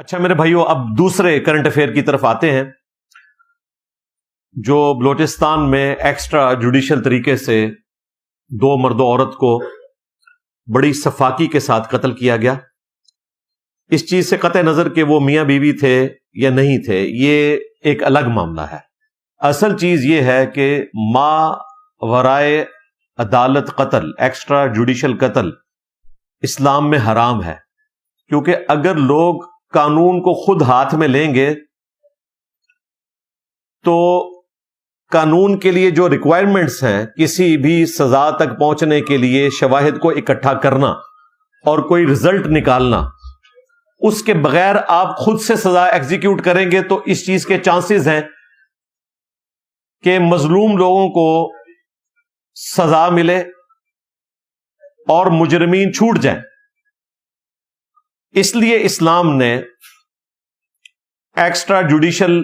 اچھا میرے بھائیوں، اب دوسرے کرنٹ افیئر کی طرف آتے ہیں. جو بلوچستان میں ایکسٹرا جوڈیشل طریقے سے دو مرد و عورت کو بڑی سفاکی کے ساتھ قتل کیا گیا. اس چیز سے قطع نظر کہ وہ میاں بیوی تھے یا نہیں تھے، یہ ایک الگ معاملہ ہے. اصل چیز یہ ہے کہ ما ورائے عدالت قتل، ایکسٹرا جوڈیشل قتل اسلام میں حرام ہے. کیونکہ اگر لوگ قانون کو خود ہاتھ میں لیں گے تو قانون کے لیے جو ریکوائرمنٹس ہیں، کسی بھی سزا تک پہنچنے کے لیے شواہد کو اکٹھا کرنا اور کوئی رزلٹ نکالنا، اس کے بغیر آپ خود سے سزا ایگزیکیوٹ کریں گے تو اس چیز کے چانسز ہیں کہ مظلوم لوگوں کو سزا ملے اور مجرمین چھوٹ جائیں. اس لیے اسلام نے ایکسٹرا جوڈیشل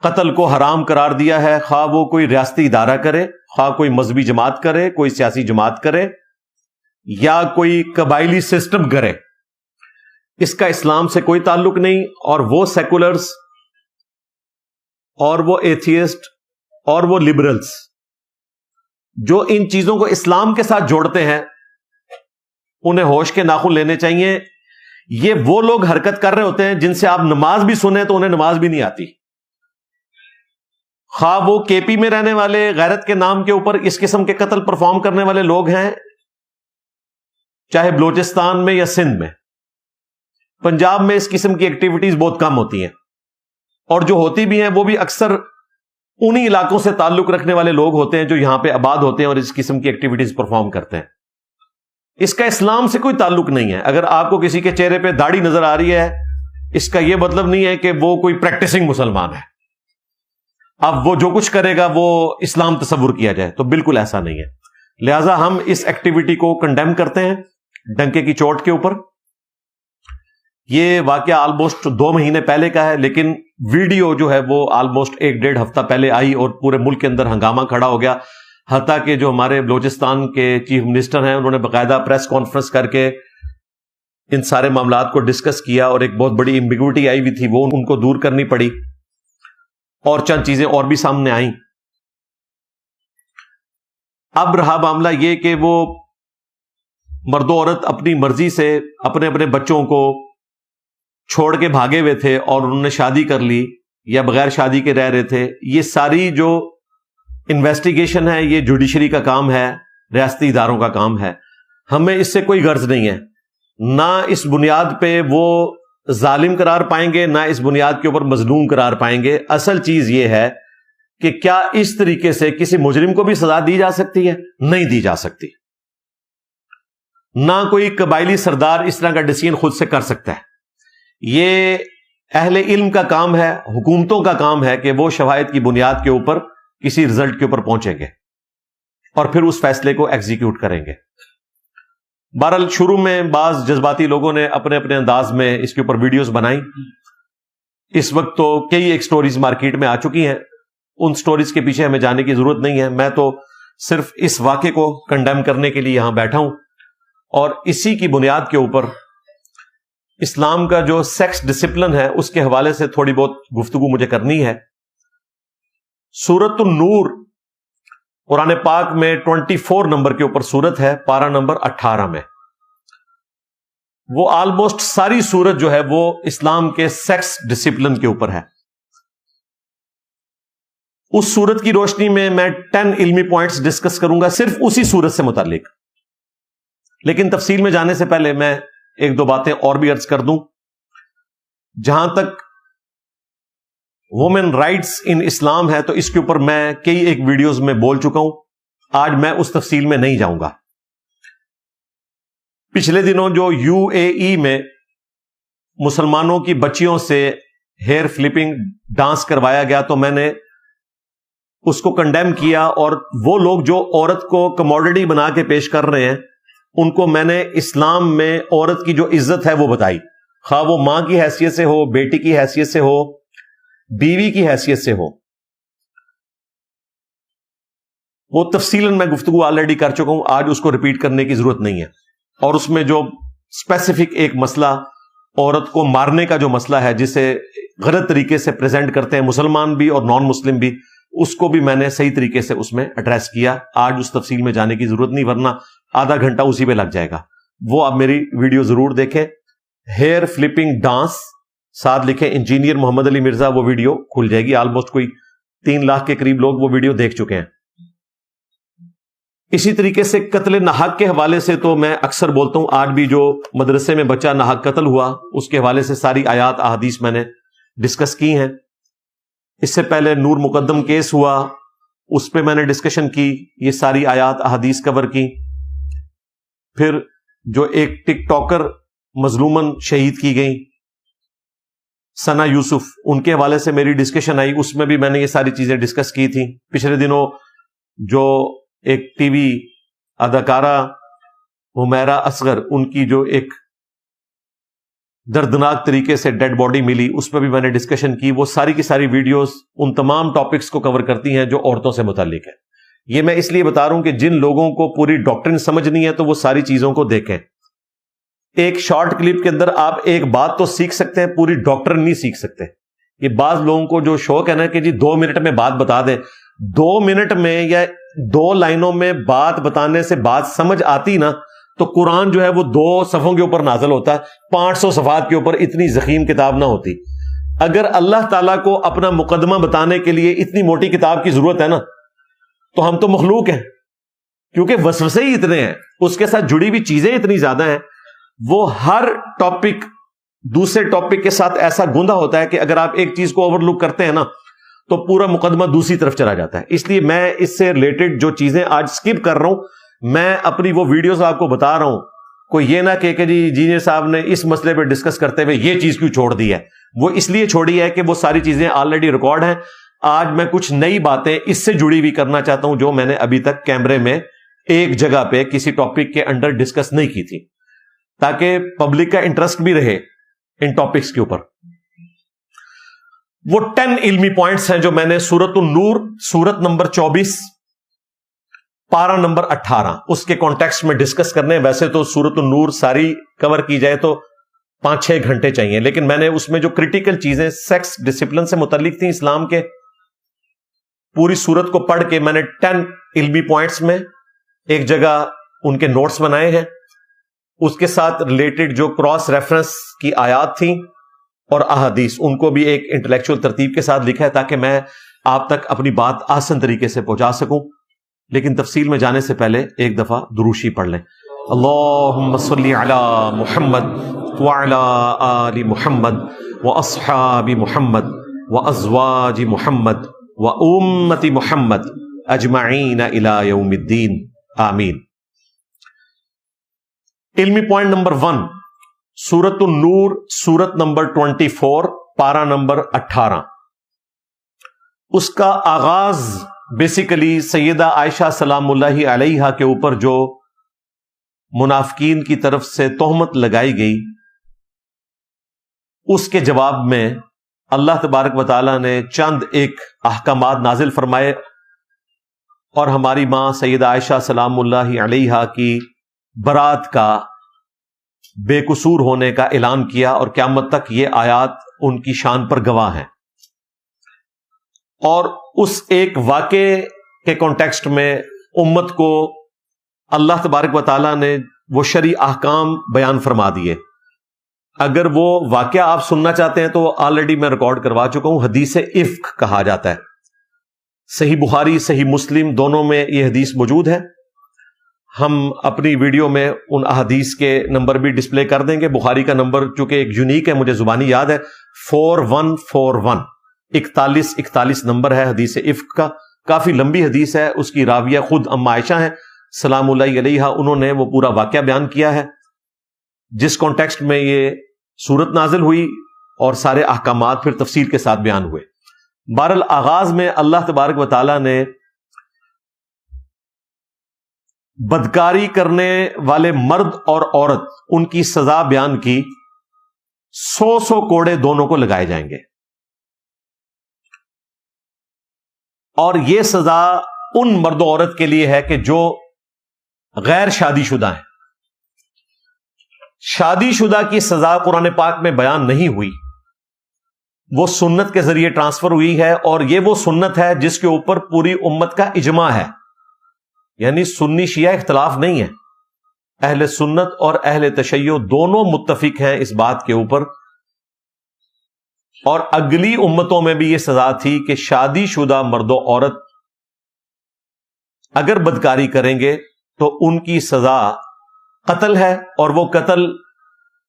قتل کو حرام قرار دیا ہے، خواہ وہ کوئی ریاستی ادارہ کرے، خواہ کوئی مذہبی جماعت کرے، کوئی سیاسی جماعت کرے یا کوئی قبائلی سسٹم کرے. اس کا اسلام سے کوئی تعلق نہیں. اور وہ سیکولرز اور وہ ایتھیسٹ اور وہ لبرلز جو ان چیزوں کو اسلام کے ساتھ جوڑتے ہیں، انہیں ہوش کے ناخن لینے چاہیے. یہ وہ لوگ حرکت کر رہے ہوتے ہیں جن سے آپ نماز بھی سنیں تو انہیں نماز بھی نہیں آتی. خواہ وہ کے پی میں رہنے والے غیرت کے نام کے اوپر اس قسم کے قتل پرفارم کرنے والے لوگ ہیں، چاہے بلوچستان میں یا سندھ میں. پنجاب میں اس قسم کی ایکٹیویٹیز بہت کم ہوتی ہیں، اور جو ہوتی بھی ہیں وہ بھی اکثر انہی علاقوں سے تعلق رکھنے والے لوگ ہوتے ہیں جو یہاں پہ آباد ہوتے ہیں اور اس قسم کی ایکٹیویٹیز پرفارم کرتے ہیں. اس کا اسلام سے کوئی تعلق نہیں ہے. اگر آپ کو کسی کے چہرے پہ داڑھی نظر آ رہی ہے، اس کا یہ مطلب نہیں ہے کہ وہ کوئی پریکٹسنگ مسلمان ہے. اب وہ جو کچھ کرے گا وہ اسلام تصور کیا جائے، تو بالکل ایسا نہیں ہے. لہذا ہم اس ایکٹیویٹی کو کنڈیم کرتے ہیں ڈنکے کی چوٹ کے اوپر. یہ واقعہ آلموسٹ 2 مہینے پہلے کا ہے، لیکن ویڈیو جو ہے وہ آلموسٹ 1-1.5 ہفتہ پہلے آئی اور پورے ملک کے اندر ہنگامہ کھڑا ہو گیا. حتیٰ کہ جو ہمارے بلوچستان کے چیف منسٹر ہیں، انہوں نے باقاعدہ پریس کانفرنس کر کے ان سارے معاملات کو ڈسکس کیا، اور ایک بہت بڑی ایمبیگوٹی آئی ہوئی تھی وہ ان کو دور کرنی پڑی، اور چند چیزیں اور بھی سامنے آئیں. اب رہا معاملہ یہ کہ وہ مرد و عورت اپنی مرضی سے اپنے اپنے بچوں کو چھوڑ کے بھاگے ہوئے تھے اور انہوں نے شادی کر لی یا بغیر شادی کے رہ رہے تھے. یہ ساری جو انویسٹیگیشن ہے یہ جوڈیشری کا کام ہے، ریاستی اداروں کا کام ہے. ہمیں اس سے کوئی غرض نہیں ہے. نہ اس بنیاد پہ وہ ظالم قرار پائیں گے، نہ اس بنیاد کے اوپر مظلوم قرار پائیں گے. اصل چیز یہ ہے کہ کیا اس طریقے سے کسی مجرم کو بھی سزا دی جا سکتی ہے؟ نہیں دی جا سکتی. نہ کوئی قبائلی سردار اس طرح کا ڈیسیژن خود سے کر سکتا ہے. یہ اہل علم کا کام ہے، حکومتوں کا کام ہے کہ وہ شواہد کی بنیاد کے اوپر کسی رزلٹ کے اوپر پہنچیں گے اور پھر اس فیصلے کو ایگزیکیوٹ کریں گے. بہرحال شروع میں بعض جذباتی لوگوں نے اپنے اپنے انداز میں اس کے اوپر ویڈیوز بنائی. اس وقت تو کئی ایک سٹوریز مارکیٹ میں آ چکی ہیں، ان سٹوریز کے پیچھے ہمیں جانے کی ضرورت نہیں ہے. میں تو صرف اس واقعے کو کنڈیم کرنے کے لیے یہاں بیٹھا ہوں، اور اسی کی بنیاد کے اوپر اسلام کا جو سیکس ڈسپلن ہے اس کے حوالے سے تھوڑی بہت گفتگو مجھے کرنی ہے. سورۃ النور قرآن پاک میں 24 نمبر کے اوپر سورت ہے، پارہ نمبر 18 میں. وہ آلموسٹ ساری سورت جو ہے وہ اسلام کے سیکس ڈسپلن کے اوپر ہے. اس سورت کی روشنی میں 10 علمی پوائنٹس ڈسکس کروں گا صرف اسی سورت سے متعلق. لیکن تفصیل میں جانے سے پہلے میں 1-2 باتیں اور بھی عرض کر دوں. جہاں تک وومن رائٹس ان اسلام ہے تو اس کے اوپر میں کئی ایک ویڈیوز میں بول چکا ہوں، آج میں اس تفصیل میں نہیں جاؤں گا. پچھلے دنوں جو UAE میں مسلمانوں کی بچیوں سے ہیئر فلپنگ ڈانس کروایا گیا تو میں نے اس کو کنڈیم کیا، اور وہ لوگ جو عورت کو کموڈٹی بنا کے پیش کر رہے ہیں ان کو میں نے اسلام میں عورت کی جو عزت ہے وہ بتائی، خواہ وہ ماں کی حیثیت سے ہو، بیٹی کی حیثیت سے ہو، بیوی کی حیثیت سے ہو. وہ تفصیلاً میں گفتگو آلریڈی کر چکا ہوں، آج اس کو ریپیٹ کرنے کی ضرورت نہیں ہے. اور اس میں جو اسپیسیفک ایک مسئلہ عورت کو مارنے کا جو مسئلہ ہے جسے غلط طریقے سے پریزنٹ کرتے ہیں مسلمان بھی اور نان مسلم بھی، اس کو بھی میں نے صحیح طریقے سے اس میں ایڈریس کیا. آج اس تفصیل میں جانے کی ضرورت نہیں، ورنہ آدھا گھنٹہ اسی پہ لگ جائے گا. وہ آپ میری ویڈیو ضرور دیکھیں. ہیئر فلپنگ ڈانس ساتھ لکھیں انجینئر محمد علی مرزا، وہ ویڈیو کھل جائے گی. آلموسٹ کوئی 3 لاکھ کے قریب لوگ وہ ویڈیو دیکھ چکے ہیں. اسی طریقے سے قتل ناحق کے حوالے سے تو میں اکثر بولتا ہوں، آج بھی جو مدرسے میں بچہ ناحق قتل ہوا اس کے حوالے سے ساری آیات احادیث میں نے ڈسکس کی ہیں. اس سے پہلے نور مقدم کیس ہوا، اس پہ میں نے ڈسکشن کی، یہ ساری آیات احادیث کور کی. پھر جو ایک ٹک ٹاکر مظلومن شہید کی گئی ثنا یوسف، ان کے حوالے سے میری ڈسکشن آئی، اس میں بھی میں نے یہ ساری چیزیں ڈسکس کی تھی. پچھلے دنوں جو ایک ٹی وی اداکارہ حمیرہ اصغر، ان کی جو ایک دردناک طریقے سے ڈیڈ باڈی ملی، اس پہ بھی میں نے ڈسکشن کی. وہ ساری کی ساری ویڈیوز ان تمام ٹاپکس کو کور کرتی ہیں جو عورتوں سے متعلق ہے. یہ میں اس لیے بتا رہا ہوں کہ جن لوگوں کو پوری ڈاکٹرن سمجھنی ہے تو وہ ساری چیزوں کو دیکھیں. ایک شارٹ کلپ کے اندر آپ ایک بات تو سیکھ سکتے ہیں، پوری ڈاکٹرن نہیں سیکھ سکتے. یہ بعض لوگوں کو جو شوق ہے نا کہ جی 2 منٹ میں بات بتا دیں، 2 منٹ میں یا 2 لائنوں میں بات بتانے سے بات سمجھ آتی نا تو قرآن جو ہے وہ 2 صفحوں کے اوپر نازل ہوتا ہے، 500 صفحات کے اوپر اتنی ضخیم کتاب نہ ہوتی. اگر اللہ تعالیٰ کو اپنا مقدمہ بتانے کے لیے اتنی موٹی کتاب کی ضرورت ہے نا تو ہم تو مخلوق ہیں، کیونکہ وسوسے ہی اتنے ہیں، اس کے ساتھ جڑی ہوئی چیزیں اتنی زیادہ ہیں. وہ ہر ٹاپک دوسرے ٹاپک کے ساتھ ایسا گوندا ہوتا ہے کہ اگر آپ ایک چیز کو اوور لک کرتے ہیں نا تو پورا مقدمہ دوسری طرف چلا جاتا ہے. اس لیے میں اس سے ریلیٹڈ جو چیزیں آج سکپ کر رہا ہوں، میں اپنی وہ ویڈیوز آپ کو بتا رہا ہوں. کوئی یہ نہ کہ جی انجینئر صاحب نے اس مسئلے پہ ڈسکس کرتے ہوئے یہ چیز کیوں چھوڑ دی ہے. وہ اس لیے چھوڑی ہے کہ وہ ساری چیزیں آلریڈی ریکارڈ ہیں. آج میں کچھ نئی باتیں اس سے جڑی ہوئی کرنا چاہتا ہوں جو میں نے ابھی تک کیمرے میں ایک جگہ پہ کسی ٹاپک کے انڈر ڈسکس نہیں کی تھی، تاکہ پبلک کا انٹرسٹ بھی رہے ان ٹاپکس کے اوپر. وہ 10 علمی پوائنٹس ہیں جو میں نے سورۃ النور سورت نمبر 24 پارہ نمبر 18 اس کے کانٹیکسٹ میں ڈسکس کرنے ہیں. ویسے تو سورۃ النور ساری کور کی جائے تو 5-6 گھنٹے چاہیے، لیکن میں نے اس میں جو کریٹیکل چیزیں سیکس ڈسپلن سے متعلق تھیں اسلام کے، پوری سورت کو پڑھ کے میں نے 10 علمی پوائنٹس میں ایک جگہ ان کے نوٹس بنائے ہیں. اس کے ساتھ ریلیٹڈ جو کراس ریفرنس کی آیات تھیں اور احادیث، ان کو بھی ایک انٹلیکچوئل ترتیب کے ساتھ لکھا ہے تاکہ میں آپ تک اپنی بات آسان طریقے سے پہنچا سکوں. لیکن تفصیل میں جانے سے پہلے ایک دفعہ دروشی پڑھ لیں. اللہم صلی علی محمد وعلی آل محمد واصحاب محمد وازواج محمد وامت محمد اجمعین الی یوم الدین آمین. علمی پوائنٹ نمبر 1، سورۃ النور سورت نمبر 24 پارہ نمبر 18. اس کا آغاز بیسیکلی سیدہ عائشہ سلام اللہ علیہا کے اوپر جو منافقین کی طرف سے تہمت لگائی گئی، اس کے جواب میں اللہ تبارک و تعالیٰ نے چند ایک احکامات نازل فرمائے اور ہماری ماں سیدہ عائشہ سلام اللہ علیہا کی برات کا بے قصور ہونے کا اعلان کیا، اور قیامت تک یہ آیات ان کی شان پر گواہ ہیں. اور اس ایک واقعے کے کانٹیکسٹ میں امت کو اللہ تبارک و تعالیٰ نے وہ شرعی احکام بیان فرما دیے. اگر وہ واقعہ آپ سننا چاہتے ہیں تو آلریڈی میں ریکارڈ کروا چکا ہوں. حدیث افک کہا جاتا ہے. صحیح بخاری صحیح مسلم دونوں میں یہ حدیث موجود ہے. ہم اپنی ویڈیو میں ان احادیث کے نمبر بھی ڈسپلے کر دیں گے. بخاری کا نمبر چونکہ ایک یونیک ہے، مجھے زبانی یاد ہے، 4141 4141 نمبر ہے حدیث افک کا. کافی لمبی حدیث ہے. اس کی راویہ خود ام عائشہ ہیں سلام اللہ علیہا. انہوں نے وہ پورا واقعہ بیان کیا ہے جس کانٹیکسٹ میں یہ سورت نازل ہوئی، اور سارے احکامات پھر تفصیل کے ساتھ بیان ہوئے. بہرحال آغاز میں اللہ تبارک و تعالیٰ نے بدکاری کرنے والے مرد اور عورت ان کی سزا بیان کی. 100 کوڑے دونوں کو لگائے جائیں گے، اور یہ سزا ان مرد و عورت کے لیے ہے کہ جو غیر شادی شدہ ہیں. شادی شدہ کی سزا قرآن پاک میں بیان نہیں ہوئی، وہ سنت کے ذریعے ٹرانسفر ہوئی ہے، اور یہ وہ سنت ہے جس کے اوپر پوری امت کا اجماع ہے، یعنی سنی شیعہ اختلاف نہیں ہے، اہل سنت اور اہل تشیع دونوں متفق ہیں اس بات کے اوپر۔ اور اگلی امتوں میں بھی یہ سزا تھی کہ شادی شدہ مرد و عورت اگر بدکاری کریں گے تو ان کی سزا قتل ہے، اور وہ قتل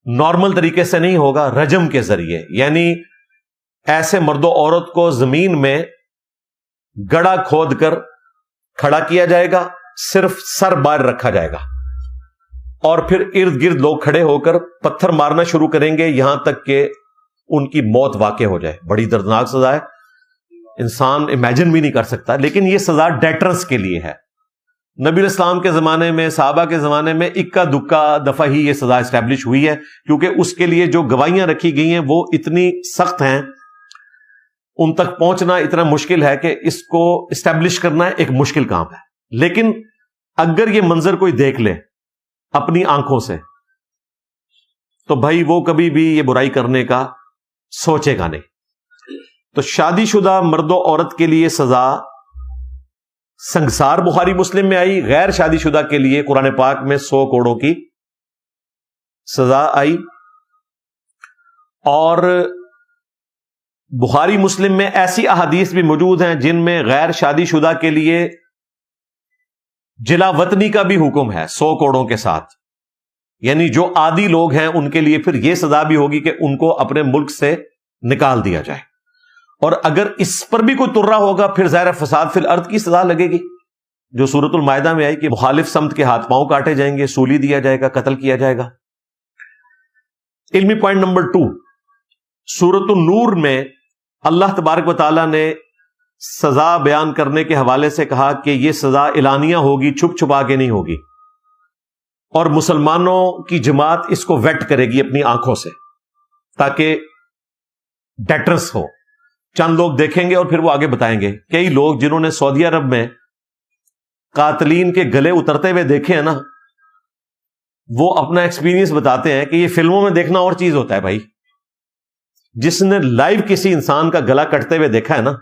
نارمل طریقے سے نہیں ہوگا، رجم کے ذریعے، یعنی ایسے مرد و عورت کو زمین میں گڑھا کھود کر کھڑا کیا جائے گا، صرف سر باہر رکھا جائے گا، اور پھر ارد گرد لوگ کھڑے ہو کر پتھر مارنا شروع کریں گے یہاں تک کہ ان کی موت واقع ہو جائے۔ بڑی دردناک سزا ہے، انسان امیجن بھی نہیں کر سکتا، لیکن یہ سزا ڈیٹرنس کے لیے ہے۔ نبی الاسلام کے زمانے میں، صحابہ کے زمانے میں اکا دکا دفعہ ہی یہ سزا اسٹیبلش ہوئی ہے، کیونکہ اس کے لیے جو گواہیاں رکھی گئی ہیں وہ اتنی سخت ہیں، ان تک پہنچنا اتنا مشکل ہے کہ اس کو اسٹیبلش کرنا ایک مشکل کام ہے۔ لیکن اگر یہ منظر کوئی دیکھ لے اپنی آنکھوں سے تو بھائی وہ کبھی بھی یہ برائی کرنے کا سوچے گا نہیں۔ تو شادی شدہ مرد و عورت کے لیے سزا سنگسار بخاری مسلم میں آئی، غیر شادی شدہ کے لیے قرآن پاک میں 100 کوڑوں کی سزا آئی، اور بخاری مسلم میں ایسی احادیث بھی موجود ہیں جن میں غیر شادی شدہ کے لیے جلا وطنی کا بھی حکم ہے 100 کوڑوں کے ساتھ، یعنی جو عادی لوگ ہیں ان کے لیے پھر یہ سزا بھی ہوگی کہ ان کو اپنے ملک سے نکال دیا جائے، اور اگر اس پر بھی کوئی ترا ہوگا پھر ظاہر فساد فی الارض کی سزا لگے گی، جو سورۃ المائدہ میں آئی کہ مخالف سمت کے ہاتھ پاؤں کاٹے جائیں گے، سولی دیا جائے گا، قتل کیا جائے گا۔ علمی پوائنٹ نمبر 2، سورۃ النور میں اللہ تبارک و تعالیٰ نے سزا بیان کرنے کے حوالے سے کہا کہ یہ سزا اعلانیہ ہوگی، چھپ چھپا کے نہیں ہوگی، اور مسلمانوں کی جماعت اس کو ویٹ کرے گی اپنی آنکھوں سے تاکہ ڈیٹرنس ہو۔ چند لوگ دیکھیں گے اور پھر وہ آگے بتائیں گے۔ کئی لوگ جنہوں نے سعودی عرب میں قاتلین کے گلے اترتے ہوئے دیکھے ہیں نا، وہ اپنا ایکسپیرینس بتاتے ہیں کہ یہ فلموں میں دیکھنا اور چیز ہوتا ہے بھائی، جس نے لائیو کسی انسان کا گلا کٹتے ہوئے دیکھا ہے نا،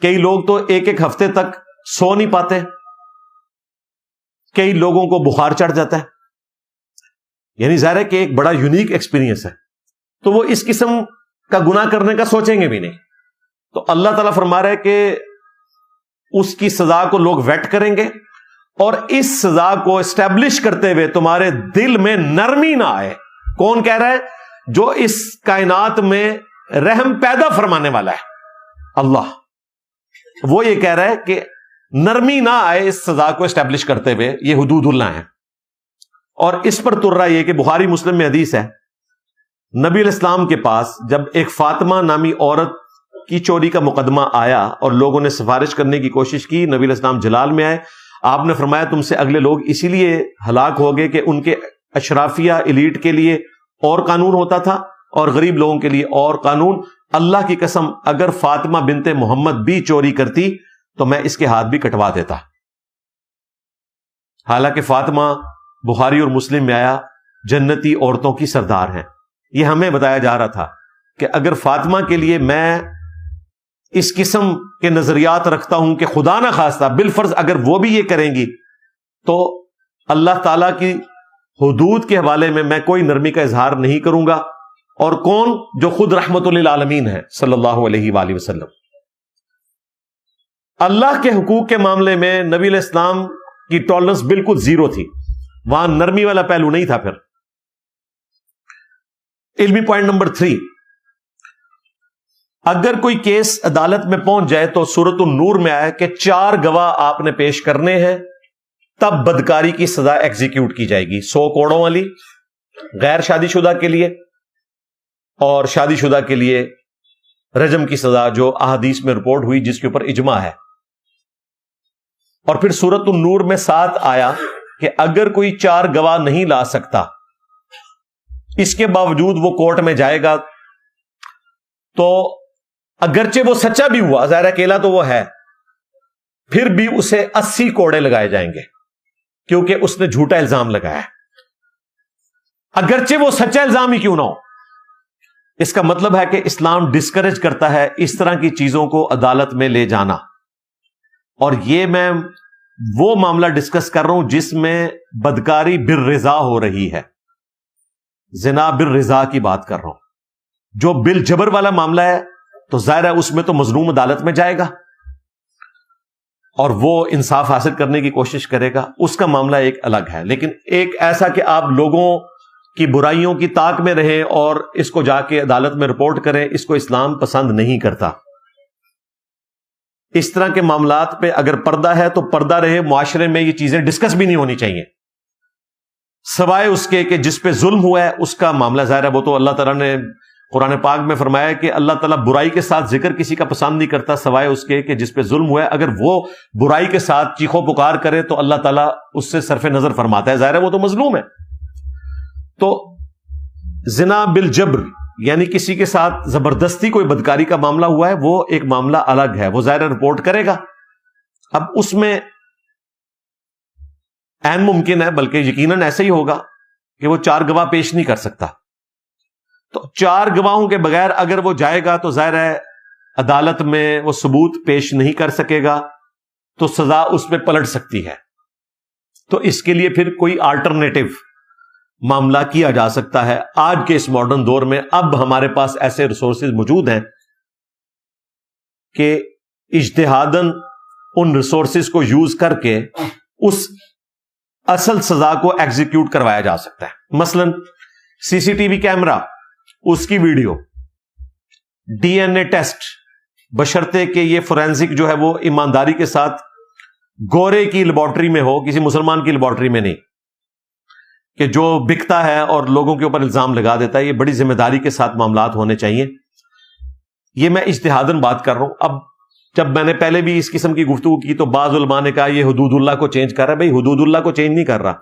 کئی لوگ تو ایک ایک ہفتے تک سو نہیں پاتے، کئی لوگوں کو بخار چڑھ جاتا ہے، یعنی ظاہر ہے کہ ایک بڑا یونیک ایکسپیرینس ہے، تو وہ اس قسم کا گناہ کرنے کا سوچیں گے بھی نہیں۔ تو اللہ تعالیٰ فرما رہا ہے کہ اس کی سزا کو لوگ ویٹ کریں گے، اور اس سزا کو اسٹیبلش کرتے ہوئے تمہارے دل میں نرمی نہ آئے۔ کون کہہ رہا ہے؟ جو اس کائنات میں رحم پیدا فرمانے والا ہے، اللہ، وہ یہ کہہ رہا ہے کہ نرمی نہ آئے اس سزا کو اسٹیبلش کرتے ہوئے، یہ حدود اللہ ہے۔ اور اس پر ترا یہ کہ بخاری مسلم میں حدیث ہے، نبی علیہ السلام کے پاس جب ایک فاطمہ نامی عورت کی چوری کا مقدمہ آیا اور لوگوں نے سفارش کرنے کی کوشش کی، نبی علیہ السلام جلال میں آئے، آپ نے فرمایا تم سے اگلے لوگ اسی لیے ہلاک ہو گئے کہ ان کے اشرافیہ ایلیٹ کے لیے اور قانون ہوتا تھا اور غریب لوگوں کے لیے اور قانون۔ اللہ کی قسم اگر فاطمہ بنت محمد بھی چوری کرتی تو میں اس کے ہاتھ بھی کٹوا دیتا۔ حالانکہ فاطمہ بخاری اور مسلم میں آیا جنتی عورتوں کی سردار ہیں۔ یہ ہمیں بتایا جا رہا تھا کہ اگر فاطمہ کے لیے میں اس قسم کے نظریات رکھتا ہوں کہ خدا نہ خواستہ بالفرض اگر وہ بھی یہ کریں گی تو اللہ تعالیٰ کی حدود کے حوالے میں کوئی نرمی کا اظہار نہیں کروں گا، اور کون؟ جو خود رحمت للعالمین ہے صلی اللہ علیہ وآلہ وسلم۔ اللہ کے حقوق کے معاملے میں نبی علیہ السلام کی ٹالرنس بالکل زیرو تھی، وہاں نرمی والا پہلو نہیں تھا۔ پھر علمی پوائنٹ نمبر 3، اگر کوئی کیس عدالت میں پہنچ جائے تو سورۃ النور میں آیا کہ 4 گواہ آپ نے پیش کرنے ہیں، تب بدکاری کی سزا ایگزیکیوٹ کی جائے گی، 100 کوڑوں والی غیر شادی شدہ کے لیے، اور شادی شدہ کے لیے رجم کی سزا جو احادیث میں رپورٹ ہوئی جس کے اوپر اجماع ہے۔ اور پھر سورۃ النور میں 7 آیا کہ اگر کوئی 4 گواہ نہیں لا سکتا، اس کے باوجود وہ کورٹ میں جائے گا، تو اگرچہ وہ سچا بھی ہوا، ظاہر اکیلا تو وہ ہے، پھر بھی اسے 80 کوڑے لگائے جائیں گے کیونکہ اس نے جھوٹا الزام لگایا ہے۔ اگرچہ وہ سچا الزام ہی کیوں نہ ہو. اس کا مطلب ہے کہ اسلام ڈسکریج کرتا ہے اس طرح کی چیزوں کو عدالت میں لے جانا. اور یہ میں وہ معاملہ ڈسکس کر رہا ہوں جس میں بدکاری بالرضا ہو رہی ہے, زنا بالرضا کی بات کر رہا ہوں. جو بالجبر والا معاملہ ہے تو ظاہر ہے اس میں تو مظلوم عدالت میں جائے گا اور وہ انصاف حاصل کرنے کی کوشش کرے گا, اس کا معاملہ ایک الگ ہے. لیکن ایک ایسا کہ آپ لوگوں کی برائیوں کی طاق میں رہیں اور اس کو جا کے عدالت میں رپورٹ کریں, اس کو اسلام پسند نہیں کرتا. اس طرح کے معاملات پہ اگر پردہ ہے تو پردہ رہے, معاشرے میں یہ چیزیں ڈسکس بھی نہیں ہونی چاہیے, سوائے اس کے کہ جس پہ ظلم ہوا ہے اس کا معاملہ ظاہر ہے وہ تو اللہ تعالیٰ نے قرآن پاک میں فرمایا کہ اللہ تعالیٰ برائی کے ساتھ ذکر کسی کا پسند نہیں کرتا سوائے اس کے کہ جس پہ ظلم ہوا ہے. اگر وہ برائی کے ساتھ چیخو پکار کرے تو اللہ تعالیٰ اس سے صرف نظر فرماتا ہے, ظاہر ہے وہ تو مظلوم ہے. تو زنا بالجبر یعنی کسی کے ساتھ زبردستی کوئی بدکاری کا معاملہ ہوا ہے وہ ایک معاملہ الگ ہے, وہ ظاہر رپورٹ کرے گا. اب اس میں عین ممکن ہے بلکہ یقیناً ایسا ہی ہوگا کہ وہ 4 گواہ پیش نہیں کر سکتا. تو 4 گواہوں کے بغیر اگر وہ جائے گا تو ظاہر ہے عدالت میں وہ ثبوت پیش نہیں کر سکے گا تو سزا اس پہ پلٹ سکتی ہے. تو اس کے لیے پھر کوئی آلٹرنیٹو معاملہ کیا جا سکتا ہے. آج کے اس ماڈرن دور میں اب ہمارے پاس ایسے ریسورسز موجود ہیں کہ اجتہاداً ان ریسورسز کو یوز کر کے اس اصل سزا کو ایگزیکیوٹ کروایا جا سکتا ہے. مثلا سی سی ٹی وی کیمرہ, اس کی video, D N A test, بشرطے کہ یہ فورینزک جو ہے وہ ایمانداری کے ساتھ گورے کی لیبارٹری میں ہو, کسی مسلمان کی لیبارٹری میں نہیں کہ جو بکتا ہے اور لوگوں کے اوپر الزام لگا دیتا ہے. یہ بڑی ذمہ داری کے ساتھ معاملات ہونے چاہیے. یہ میں اجتہاداً بات کر رہا ہوں. اب جب میں نے پہلے بھی اس قسم کی گفتگو کی تو بعض علماء نے کہا یہ حدود اللہ کو چینج کر رہا ہے. بھائی حدود اللہ کو چینج نہیں کر رہا,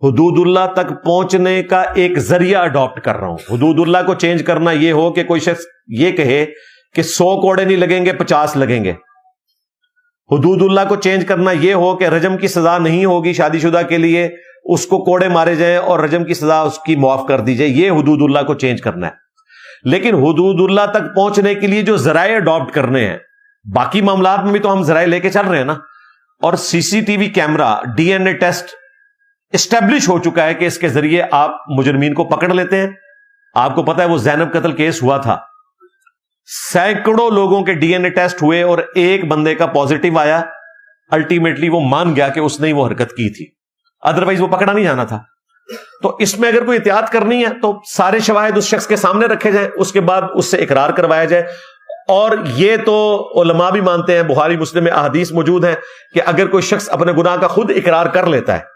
حدود اللہ تک پہنچنے کا ایک ذریعہ اڈاپٹ کر رہا ہوں. حدود اللہ کو چینج کرنا یہ ہو کہ کوئی شخص یہ کہے کہ 100 کوڑے نہیں لگیں گے 50 لگیں گے. حدود اللہ کو چینج کرنا یہ ہو کہ رجم کی سزا نہیں ہوگی شادی شدہ کے لیے, اس کو کوڑے مارے جائیں اور رجم کی سزا اس کی معاف کر دی جائے. یہ حدود اللہ کو چینج کرنا ہے. لیکن حدود اللہ تک پہنچنے کے لیے جو ذرائع اڈاپٹ کرنے ہیں, باقی معاملات میں بھی تو ہم ذرائع لے کے چل رہے ہیں نا. اور C C T V camera, D N A test establish ہو چکا ہے کہ اس کے ذریعے آپ مجرمین کو پکڑ لیتے ہیں. آپ کو پتا ہے وہ زینب قتل کیس ہوا تھا, سینکڑوں لوگوں کے ڈی این اے ٹیسٹ ہوئے اور ایک بندے کا پازیٹو آیا. الٹیمیٹلی وہ مان گیا کہ اس نے وہ حرکت کی تھی, ادروائز وہ پکڑا نہیں جانا تھا. تو اس میں اگر کوئی احتیاط کرنی ہے تو سارے شواہد اس شخص کے سامنے رکھے جائیں, اس کے بعد اس سے اقرار کروایا جائے. اور یہ تو علماء بھی مانتے ہیں, بخاری مسلم میں احادیث موجود ہیں کہ اگر کوئی شخص اپنے گناہ کا خود اقرار کر لیتا ہے,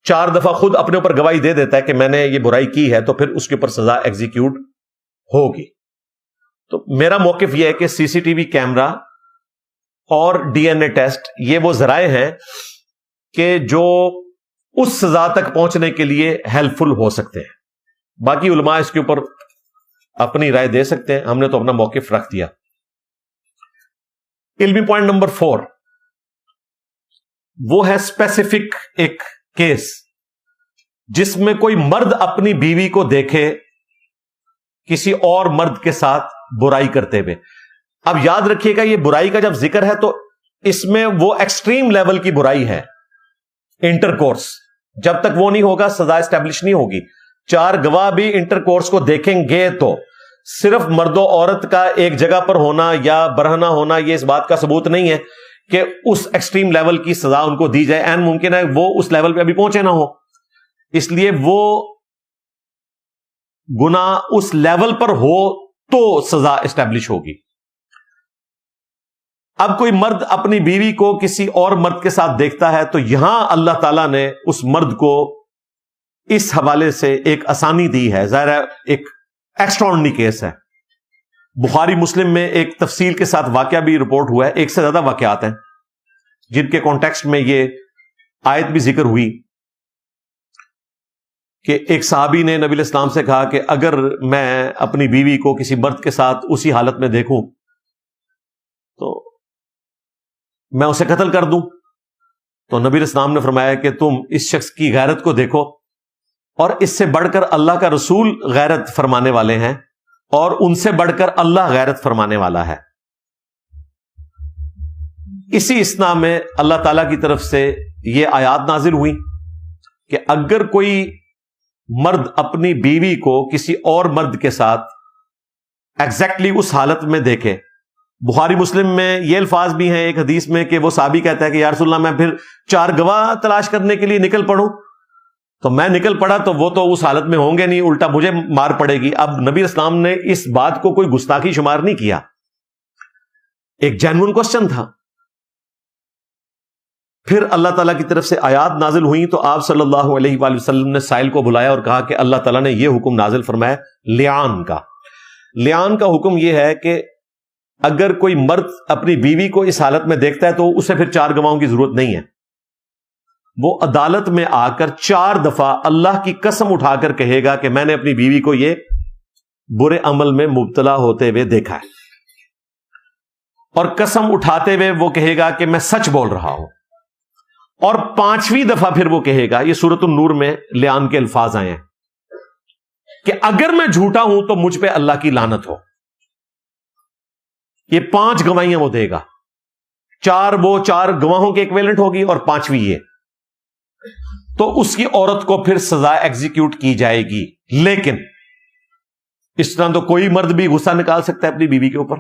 4 دفعہ خود اپنے اوپر گواہی دے دیتا ہے کہ میں نے یہ برائی کی ہے, تو پھر اس کے اوپر سزا ایگزیکیوٹ ہوگی. تو میرا موقف یہ ہے کہ سی سی ٹی وی کیمرہ اور ڈی این اے ٹیسٹ یہ وہ ذرائع ہیں کہ جو اس سزا تک پہنچنے کے لیے ہیلپ فل ہو سکتے ہیں. باقی علماء اس کے اوپر اپنی رائے دے سکتے ہیں, ہم نے تو اپنا موقف رکھ دیا. علمی پوائنٹ نمبر 4 وہ ہے اسپیسیفک ایک کیس جس میں کوئی مرد اپنی بیوی کو دیکھے کسی اور مرد کے ساتھ برائی کرتے ہوئے. اب یاد رکھیے گا یہ برائی کا جب ذکر ہے تو اس میں وہ ایکسٹریم لیول کی برائی ہے, انٹر کورس. جب تک وہ نہیں ہوگا سزا اسٹیبلش نہیں ہوگی. 4 گواہ بھی انٹر کورس کو دیکھیں گے تو صرف مرد و عورت کا ایک جگہ پر ہونا یا برہنہ ہونا یہ اس بات کا ثبوت نہیں ہے کہ اس ایکسٹریم لیول کی سزا ان کو دی جائے. این ممکن ہے وہ اس لیول پہ ابھی پہنچے نہ ہو, اس لیے وہ گناہ اس لیول پر ہو تو سزا اسٹیبلش ہوگی. اب کوئی مرد اپنی بیوی کو کسی اور مرد کے ساتھ دیکھتا ہے تو یہاں اللہ تعالیٰ نے اس مرد کو اس حوالے سے ایک آسانی دی ہے. ظاہر ہے ایک ایکسٹراڈنری کیس ہے. بخاری مسلم میں ایک تفصیل کے ساتھ واقعہ بھی رپورٹ ہوا ہے, ایک سے زیادہ واقعات ہیں جن کے کانٹیکسٹ میں یہ آیت بھی ذکر ہوئی کہ ایک صحابی نے نبی علیہ السلام سے کہا کہ اگر میں اپنی بیوی کو کسی مرد کے ساتھ اسی حالت میں دیکھوں تو میں اسے قتل کر دوں. تو نبی علیہ السلام نے فرمایا کہ تم اس شخص کی غیرت کو دیکھو اور اس سے بڑھ کر اللہ کا رسول غیرت فرمانے والے ہیں، اور ان سے بڑھ کر اللہ غیرت فرمانے والا ہے۔ اسی اسنا میں اللہ تعالیٰ کی طرف سے یہ آیات نازل ہوئی کہ اگر کوئی مرد اپنی بیوی کو کسی اور مرد کے ساتھ ایگزیکٹلی اس حالت میں دیکھے، بخاری مسلم میں یہ الفاظ بھی ہیں ایک حدیث میں کہ وہ صحابی کہتا ہے کہ یا رسول اللہ میں پھر 4 گواہ تلاش کرنے کے لیے نکل پڑوں، تو میں نکل پڑا تو وہ تو اس حالت میں ہوں گے نہیں، الٹا مجھے مار پڑے گی۔ اب نبی اسلام نے اس بات کو کوئی گستاخی شمار نہیں کیا، ایک جینوئن کوسچن تھا۔ پھر اللہ تعالیٰ کی طرف سے آیات نازل ہوئیں تو آپ صلی اللہ علیہ وآلہ وسلم نے سائل کو بلایا اور کہا کہ اللہ تعالیٰ نے یہ حکم نازل فرمایا لیان کا۔ لیان کا حکم یہ ہے کہ اگر کوئی مرد اپنی بیوی کو اس حالت میں دیکھتا ہے تو اسے پھر 4 گواہوں کی ضرورت نہیں ہے، وہ عدالت میں آ کر 4 دفعہ اللہ کی قسم اٹھا کر کہے گا کہ میں نے اپنی بیوی کو یہ برے عمل میں مبتلا ہوتے ہوئے دیکھا ہے، اور قسم اٹھاتے ہوئے وہ کہے گا کہ میں سچ بول رہا ہوں، اور 5ویں دفعہ پھر وہ کہے گا، یہ سورۃ النور میں لیان کے الفاظ آئے ہیں کہ اگر میں جھوٹا ہوں تو مجھ پہ اللہ کی لعنت ہو۔ یہ 5 گواہیاں وہ دے گا، 4 وہ 4 گواہوں کے ایکویلنٹ ہوگی اور 5ویں یہ، تو اس کی عورت کو پھر سزا ایگزیکیوٹ کی جائے گی۔ لیکن اس طرح تو کوئی مرد بھی غصہ نکال سکتا ہے اپنی بیوی کے اوپر،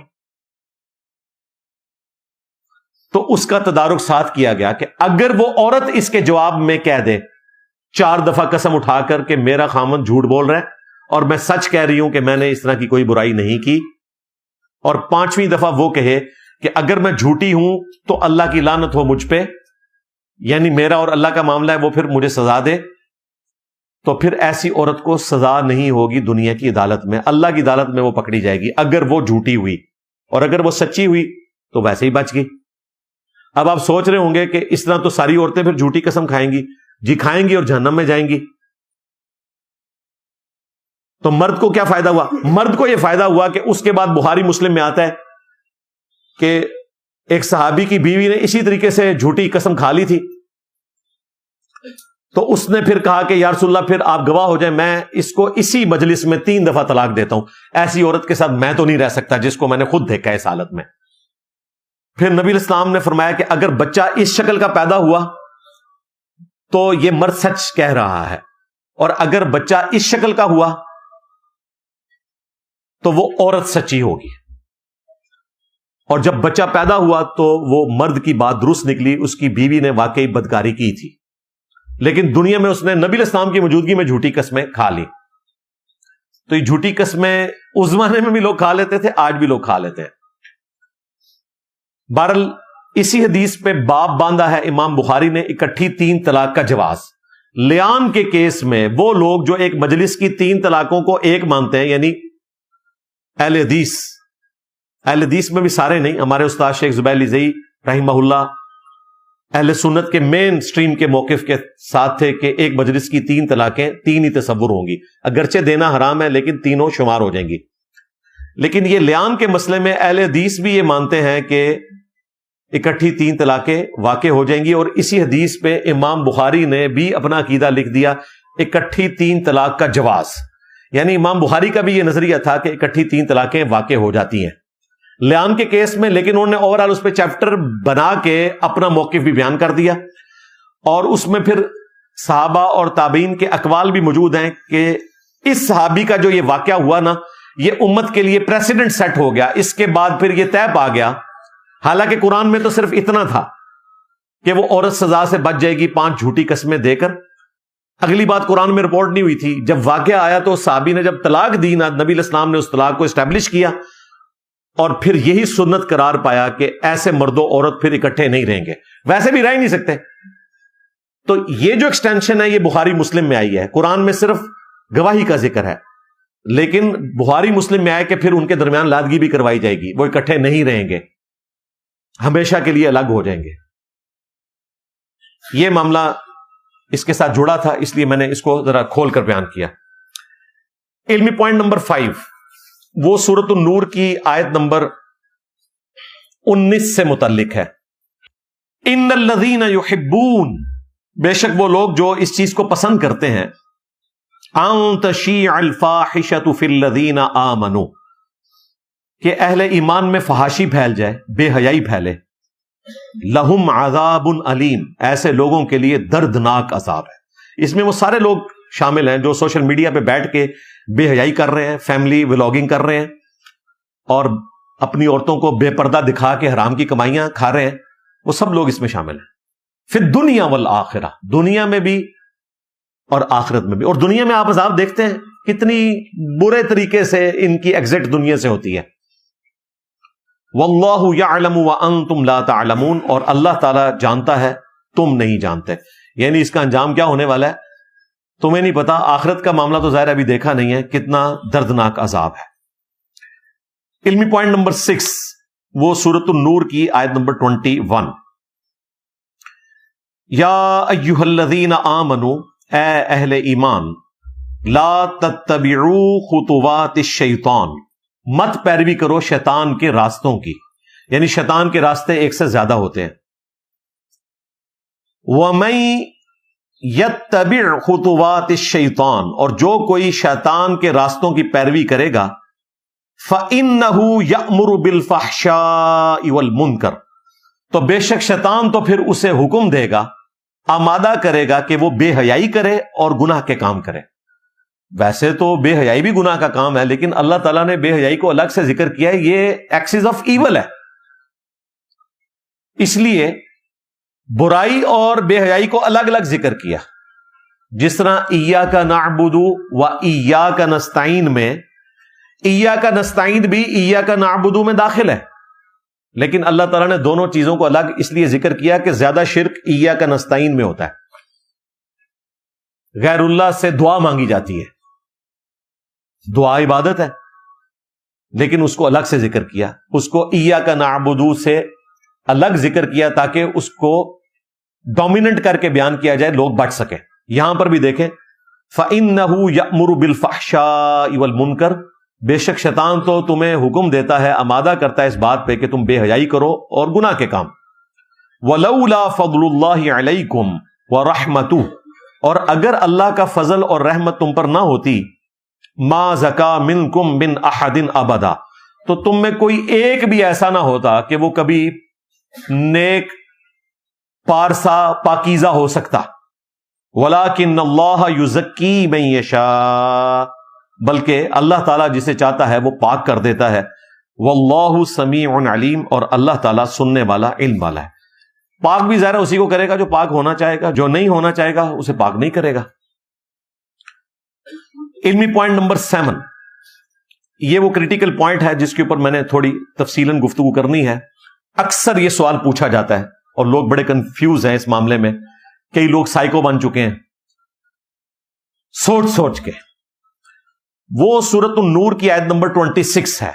تو اس کا تدارک ساتھ کیا گیا کہ اگر وہ عورت اس کے جواب میں کہہ دے 4 دفعہ قسم اٹھا کر کہ میرا خامند جھوٹ بول رہا ہے اور میں سچ کہہ رہی ہوں کہ میں نے اس طرح کی کوئی برائی نہیں کی، اور 5ویں دفعہ وہ کہے کہ اگر میں جھوٹی ہوں تو اللہ کی لعنت ہو مجھ پہ، یعنی میرا اور اللہ کا معاملہ ہے، وہ پھر مجھے سزا دے، تو پھر ایسی عورت کو سزا نہیں ہوگی دنیا کی عدالت میں، اللہ کی عدالت میں وہ پکڑی جائے گی اگر وہ جھوٹی ہوئی، اور اگر وہ سچی ہوئی تو ویسے ہی بچ گئی۔ اب آپ سوچ رہے ہوں گے کہ اس طرح تو ساری عورتیں پھر جھوٹی قسم کھائیں گی، جی کھائیں گی اور جہنم میں جائیں گی، تو مرد کو کیا فائدہ ہوا؟ مرد کو یہ فائدہ ہوا کہ اس کے بعد بخاری مسلم میں آتا ہے کہ ایک صحابی کی بیوی نے اسی طریقے سے جھوٹی قسم کھا لی تھی، تو اس نے پھر کہا کہ یا رسول اللہ پھر آپ گواہ ہو جائیں، میں اس کو اسی مجلس میں 3 دفعہ طلاق دیتا ہوں، ایسی عورت کے ساتھ میں تو نہیں رہ سکتا جس کو میں نے خود دیکھا ہے اس حالت میں۔ پھر نبی الاسلام نے فرمایا کہ اگر بچہ اس شکل کا پیدا ہوا تو یہ مرد سچ کہہ رہا ہے، اور اگر بچہ اس شکل کا ہوا تو وہ عورت سچی ہوگی، اور جب بچہ پیدا ہوا تو وہ مرد کی بات درست نکلی، اس کی بیوی نے واقعی بدکاری کی تھی، لیکن دنیا میں اس نے نبی الاسلام کی موجودگی میں جھوٹی قسمیں کھا لی۔ تو یہ جھوٹی قسمیں اس زمانے میں بھی لوگ کھا لیتے تھے، آج بھی لوگ کھا لیتے ہیں۔ بہرحال اسی حدیث پہ باب باندھا ہے امام بخاری نے اکٹھی 3 طلاق کا جواز۔ لیان کے کیس میں وہ لوگ جو ایک مجلس کی 3 طلاقوں کو ایک مانتے ہیں، یعنی اہل حدیث، اہل حدیث میں بھی سارے نہیں، ہمارے استاد شیخ زبیر علی رحمہ اللہ اہل سنت کے مین سٹریم کے موقف کے ساتھ تھے کہ ایک مجلس کی 3 طلاقیں 3 ہی تصور ہوں گی، اگرچہ دینا حرام ہے لیکن تینوں شمار ہو جائیں گی۔ لیکن یہ لیان کے مسئلے میں اہل حدیث بھی یہ مانتے ہیں کہ اکٹھی 3 طلاقیں واقع ہو جائیں گی، اور اسی حدیث پہ امام بخاری نے بھی اپنا عقیدہ لکھ دیا اکٹھی 3 طلاق کا جواز، یعنی امام بخاری کا بھی یہ نظریہ تھا کہ اکٹھی 3 طلاقیں واقع ہو جاتی ہیں لیان کے کیس میں، لیکن انہوں نے اوورآل اس پہ چیپٹر بنا کے اپنا موقف بھی بیان کر دیا، اور اس میں پھر صحابہ اور تابعین کے اقوال بھی موجود ہیں کہ اس صحابی کا جو یہ واقعہ ہوا نا، یہ امت کے لیے پریسیڈنٹ سیٹ ہو گیا، اس کے بعد پھر یہ طے پا گیا۔ حالانکہ قرآن میں تو صرف اتنا تھا کہ وہ عورت سزا سے بچ جائے گی 5 جھوٹی قسمیں دے کر، اگلی بات قرآن میں رپورٹ نہیں ہوئی تھی۔ جب واقعہ آیا تو صحابی نے جب طلاق دی نا، نبی علیہ السلام نے اس طلاق کو اسٹیبلش کیا، اور پھر یہی سنت قرار پایا کہ ایسے مرد و عورت پھر اکٹھے نہیں رہیں گے، ویسے بھی رہ نہیں سکتے۔ تو یہ جو ایکسٹینشن ہے یہ بخاری مسلم میں آئی ہے، قرآن میں صرف گواہی کا ذکر ہے، لیکن بخاری مسلم میں آئے کہ پھر ان کے درمیان لادگی بھی کروائی جائے گی، وہ اکٹھے نہیں رہیں گے، ہمیشہ کے لیے الگ ہو جائیں گے۔ یہ معاملہ اس کے ساتھ جڑا تھا، اس لیے میں نے اس کو ذرا کھول کر بیان کیا۔ علمی پوائنٹ نمبر 5 وہ سورۃ النور کی آیت نمبر 19 سے متعلق ہے۔ ان الذین یحبون، بے شک وہ لوگ جو اس چیز کو پسند کرتے ہیں ان تشیع الفاحشۃ فی الذین آمنوا، کہ اہل ایمان میں فحاشی پھیل جائے، بے حیائی پھیلے، لہم عذاب علیم، ایسے لوگوں کے لیے دردناک عذاب ہے۔ اس میں وہ سارے لوگ شامل ہیں جو سوشل میڈیا پہ بیٹھ کے بے حیائی کر رہے ہیں، فیملی ولاگنگ کر رہے ہیں، اور اپنی عورتوں کو بے پردہ دکھا کے حرام کی کمائیاں کھا رہے ہیں، وہ سب لوگ اس میں شامل ہیں۔ پھر دنیا والآخرہ، دنیا میں بھی اور آخرت میں بھی۔ اور دنیا میں آپ عذاب دیکھتے ہیں کتنی برے طریقے سے ان کی ایگزٹ دنیا سے ہوتی ہے۔ واللہ یعلم وانتم لا تعلمون، اور اللہ تعالیٰ جانتا ہے تم نہیں جانتے، یعنی اس کا انجام کیا ہونے والا ہے تمہیں نہیں پتا۔ آخرت کا معاملہ تو ظاہر ابھی دیکھا نہیں ہے، کتنا دردناک عذاب ہے۔ علمی پوائنٹ نمبر 6، وہ سورۃ النور کی آیت نمبر 21، یا ایھا الذین آمنوا، اے اہل ایمان، لا تتبعوا خطوات الشیطان، مت پیروی کرو شیطان کے راستوں کی، یعنی شیطان کے راستے ایک سے زیادہ ہوتے ہیں۔ وَمَن يَتَّبِعْ خُطُوَاتِ الشَّيْطَانِ، اور جو کوئی شیطان کے راستوں کی پیروی کرے گا، فَإِنَّهُ يَأْمُرُ بِالْفَحْشَاءِ وَالْمُنکَرِ، تو بے شک شیطان تو پھر اسے حکم دے گا، آمادہ کرے گا کہ وہ بے حیائی کرے اور گناہ کے کام کرے۔ ویسے تو بے حیائی بھی گناہ کا کام ہے، لیکن اللہ تعالیٰ نے بے حیائی کو الگ سے ذکر کیا ہے، یہ ایکسس آف ایول ہے، اس لیے برائی اور بے حیائی کو الگ الگ ذکر کیا۔ جس طرح ایاک نعبد و ایاک نستعین میں ایاک نستعین بھی ایاک نعبد میں داخل ہے، لیکن اللہ تعالیٰ نے دونوں چیزوں کو الگ اس لیے ذکر کیا کہ زیادہ شرک ایاک نستعین میں ہوتا ہے، غیر اللہ سے دعا مانگی جاتی ہے، دعا عبادت ہے، لیکن اس کو الگ سے ذکر کیا، اس کو ایاک نعبد سے الگ ذکر کیا تاکہ اس کو ڈومیننٹ کر کے بیان کیا جائے، لوگ بچ سکیں۔ یہاں پر بھی دیکھیں فَإِنَّهُ يَأْمُرُ بِالْفَحْشَاءِ وَالْمُنکَرِ، بے شک شیطان تو تمہیں حکم دیتا ہے، آمادہ کرتا ہے اس بات پہ کہ تم بے حیائی کرو اور گناہ کے کام۔ وَلَوْلَا فَضْلُ اللَّهِ عَلَيْكُمْ وَرَحْمَتُهُ، اور اگر اللہ کا فضل اور رحمت تم پر نہ ہوتی، مَا زَكَىٰ مِنْكُمْ مِنْ أَحَدٍ أَبَدًا، تو تم میں کوئی ایک بھی ایسا نہ ہوتا کہ وہ کبھی نیک پارسا پاکیزہ ہو سکتا۔ وَلَٰكِنَّ اللَّهَ يُزَكِّي مَن يَشَاءُ، بلکہ اللہ تعالیٰ جسے چاہتا ہے وہ پاک کر دیتا ہے۔ وَاللَّهُ سَمِيعٌ عَلِيمٌ، اور اللہ تعالیٰ سننے والا، علم والا ہے۔ پاک بھی ظاہر اسی کو کرے گا جو پاک ہونا چاہے گا، جو نہیں ہونا چاہے گا اسے پاک نہیں کرے گا۔ علمی پوائنٹ نمبر 7، یہ وہ کریٹیکل پوائنٹ ہے جس کے اوپر میں نے تھوڑی تفصیلاً گفتگو کرنی ہے۔ اکثر یہ سوال پوچھا جاتا ہے اور لوگ بڑے کنفیوز ہیں اس معاملے میں، کئی لوگ سائیکو بن چکے ہیں سوچ سوچ کے۔ وہ سورۃ النور کی آیت نمبر 26 ہے،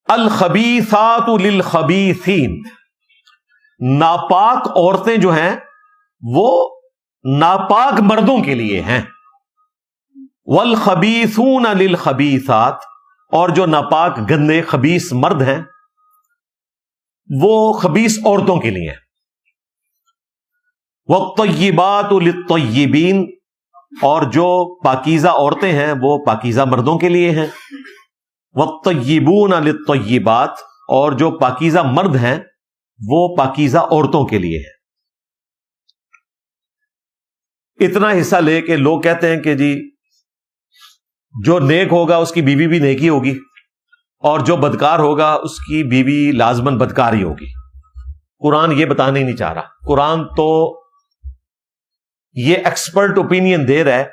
الخبیثات للخبیثین، ناپاک عورتیں جو ہیں وہ ناپاک مردوں کے لیے ہیں، والخبیثون للخبیثات، اور جو ناپاک گندے خبیث مرد ہیں وہ خبیث عورتوں کے لیے ہیں، والطیبات للطیبین، اور جو پاکیزہ عورتیں ہیں وہ پاکیزہ مردوں کے لیے ہیں، والطیبون للطیبات، اور جو پاکیزہ مرد ہیں وہ پاکیزہ عورتوں کے لیے ہیں۔ اتنا حصہ لے کے لوگ کہتے ہیں کہ جی جو نیک ہوگا اس کی بیوی بھی نیکی ہوگی، اور جو بدکار ہوگا اس کی بیوی لازماً بدکار ہی ہوگی۔ قرآن یہ بتانا ہی نہیں چاہ رہا، قرآن تو یہ ایکسپرٹ اوپینین دے رہا ہے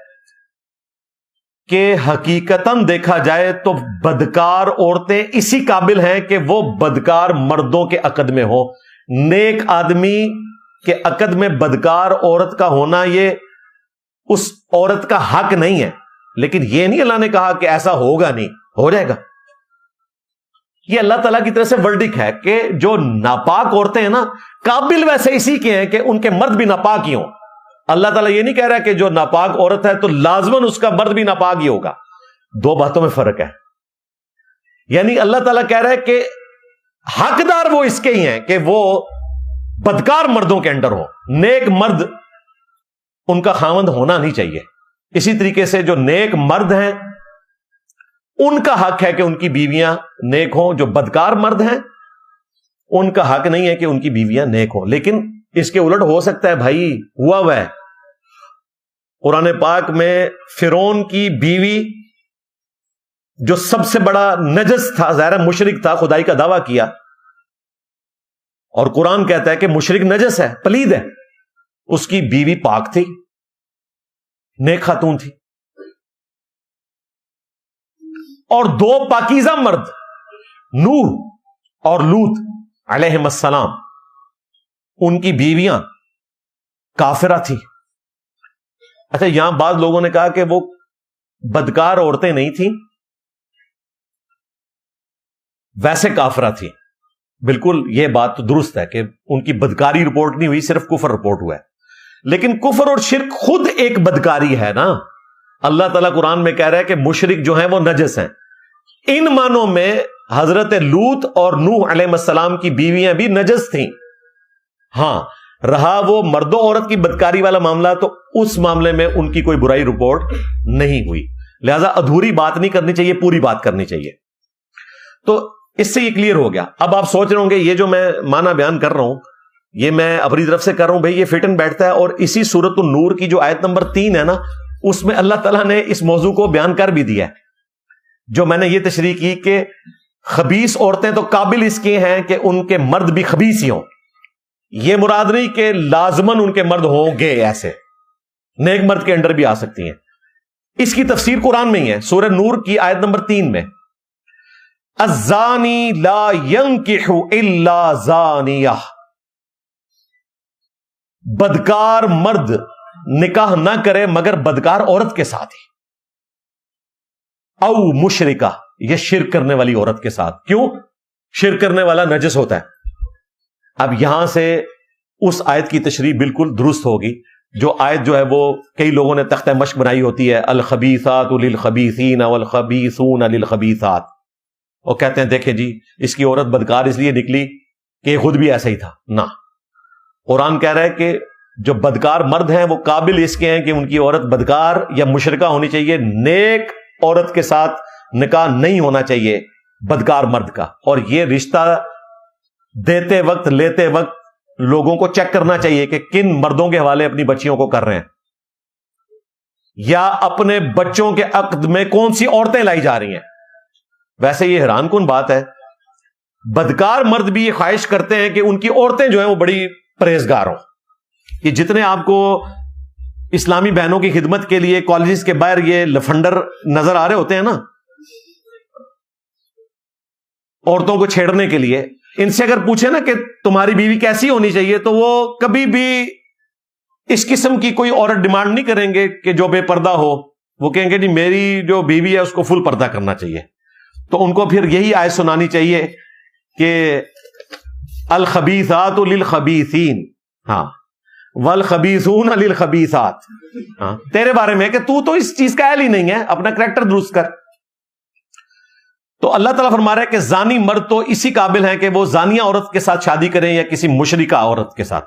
کہ حقیقتاً دیکھا جائے تو بدکار عورتیں اسی قابل ہیں کہ وہ بدکار مردوں کے عقد میں ہو۔ نیک آدمی کے عقد میں بدکار عورت کا ہونا یہ اس عورت کا حق نہیں ہے، لیکن یہ نہیں اللہ نے کہا کہ ایسا ہوگا نہیں، ہو جائے گا۔ یہ اللہ تعالیٰ کی طرف سے ورڈک ہے کہ جو ناپاک عورتیں ہیں نا، قابل ویسے اسی کے ہیں کہ ان کے مرد بھی ناپاک ہی ہوں۔ اللہ تعالیٰ یہ نہیں کہہ رہا کہ جو ناپاک عورت ہے تو لازماً اس کا مرد بھی ناپاک ہی ہوگا، دو باتوں میں فرق ہے۔ یعنی اللہ تعالیٰ کہہ رہا ہے کہ حقدار وہ اس کے ہی ہیں کہ وہ بدکار مردوں کے انڈر ہو، نیک مرد ان کا خاوند ہونا نہیں چاہیے. اسی طریقے سے جو نیک مرد ہیں ان کا حق ہے کہ ان کی بیویاں نیک ہوں. جو بدکار مرد ہیں ان کا حق نہیں ہے کہ ان کی بیویاں نیک ہوں. لیکن اس کے الٹ ہو سکتا ہے بھائی, ہوا ہے قرآن پاک میں فرعون کی بیوی جو سب سے بڑا نجس تھا, ظاہر مشرک تھا, خدائی کا دعویٰ کیا, اور قرآن کہتا ہے کہ مشرک نجس ہے, پلید ہے. اس کی بیوی پاک تھی, نیک خاتون تھی. اور دو پاکیزہ مرد نوح اور لوط علیہم السلام, ان کی بیویاں کافرہ تھی. اچھا, یہاں بعض لوگوں نے کہا کہ وہ بدکار عورتیں نہیں تھیں, ویسے کافرہ تھی. بالکل یہ بات تو درست ہے کہ ان کی بدکاری رپورٹ نہیں ہوئی, صرف کفر رپورٹ ہوا ہے. لیکن کفر اور شرک خود ایک بدکاری ہے نا. اللہ تعالیٰ قرآن میں کہہ رہا ہے کہ مشرک جو ہیں وہ نجس ہیں. ان معنوں میں حضرت لوط اور نوح علیہ السلام کی بیویاں بھی نجس تھیں. ہاں, رہا وہ مرد و عورت کی بدکاری والا معاملہ تو اس معاملے میں ان کی کوئی برائی رپورٹ نہیں ہوئی. لہذا ادھوری بات نہیں کرنی چاہیے, پوری بات کرنی چاہیے. تو اس سے یہ کلیئر ہو گیا. اب آپ سوچ رہے ہوں گے یہ جو میں معنی بیان کر رہا ہوں یہ میں اپنی طرف سے کر رہا ہوں, بھائی یہ فٹ اینڈ بیٹھتا ہے. اور اسی سورۃ النور کی جو آیت نمبر 3 ہے نا, اس میں اللہ تعالیٰ نے اس موضوع کو بیان کر بھی دیا ہے. جو میں نے یہ تشریح کی کہ خبیث عورتیں تو قابل اس کے ہیں کہ ان کے مرد بھی خبیث ہی ہوں. یہ مراد نہیں کہ لازماً ان کے مرد ہوں گے, ایسے نیک مرد کے انڈر بھی آ سکتی ہیں. اس کی تفسیر قرآن میں ہی ہے, سورہ نور کی آیت نمبر 3 میں, الزانی لا ينکح الا زانیہ, بدکار مرد نکاح نہ کرے مگر بدکار عورت کے ساتھ ہی, او مشرکہ, یہ شرک کرنے والی عورت کے ساتھ. کیوں؟ شرک کرنے والا نجس ہوتا ہے. اب یہاں سے اس آیت کی تشریح بالکل درست ہوگی. جو آیت جو ہے وہ کئی لوگوں نے تختہ مشق بنائی ہوتی ہے, الخبیثات للخبیثین والخبیثون للخبیثات, اور کہتے ہیں دیکھیں جی اس کی عورت بدکار اس لیے نکلی کہ یہ خود بھی ایسا ہی تھا. نہ, قرآن کہہ رہا ہے کہ جو بدکار مرد ہیں وہ قابل اس کے ہیں کہ ان کی عورت بدکار یا مشرکہ ہونی چاہیے. نیک عورت کے ساتھ نکاح نہیں ہونا چاہیے بدکار مرد کا. اور یہ رشتہ دیتے وقت لیتے وقت لوگوں کو چیک کرنا چاہیے کہ کن مردوں کے حوالے اپنی بچیوں کو کر رہے ہیں, یا اپنے بچوں کے عقد میں کون سی عورتیں لائی جا رہی ہیں. ویسے یہ حیران کن بات ہے, بدکار مرد بھی یہ خواہش کرتے ہیں کہ ان کی عورتیں جو ہیں وہ بڑی پرہیزگار ہوں. کہ جتنے آپ کو اسلامی بہنوں کی خدمت کے لیے کالجز کے باہر یہ لفنڈر نظر آ رہے ہوتے ہیں نا, عورتوں کو چھیڑنے کے لیے, ان سے اگر پوچھیں نا کہ تمہاری بیوی کیسی ہونی چاہیے تو وہ کبھی بھی اس قسم کی کوئی عورت ڈیمانڈ نہیں کریں گے کہ جو بے پردہ ہو. وہ کہیں گے جی میری جو بیوی ہے اس کو فل پردہ کرنا چاہیے. تو ان کو پھر یہی آیت سنانی چاہیے کہ الخبیثات للخبیثین, ہاں, والخبیثون للخبیثات. ہاں, تیرے بارے میں کہ تو اس چیز کا اہل ہی نہیں ہے, اپنا کریکٹر درست کر. تو اللہ تعالیٰ فرما رہا ہے کہ زانی مرد تو اسی قابل ہیں کہ وہ زانیہ عورت کے ساتھ شادی کریں یا کسی مشرکہ عورت کے ساتھ.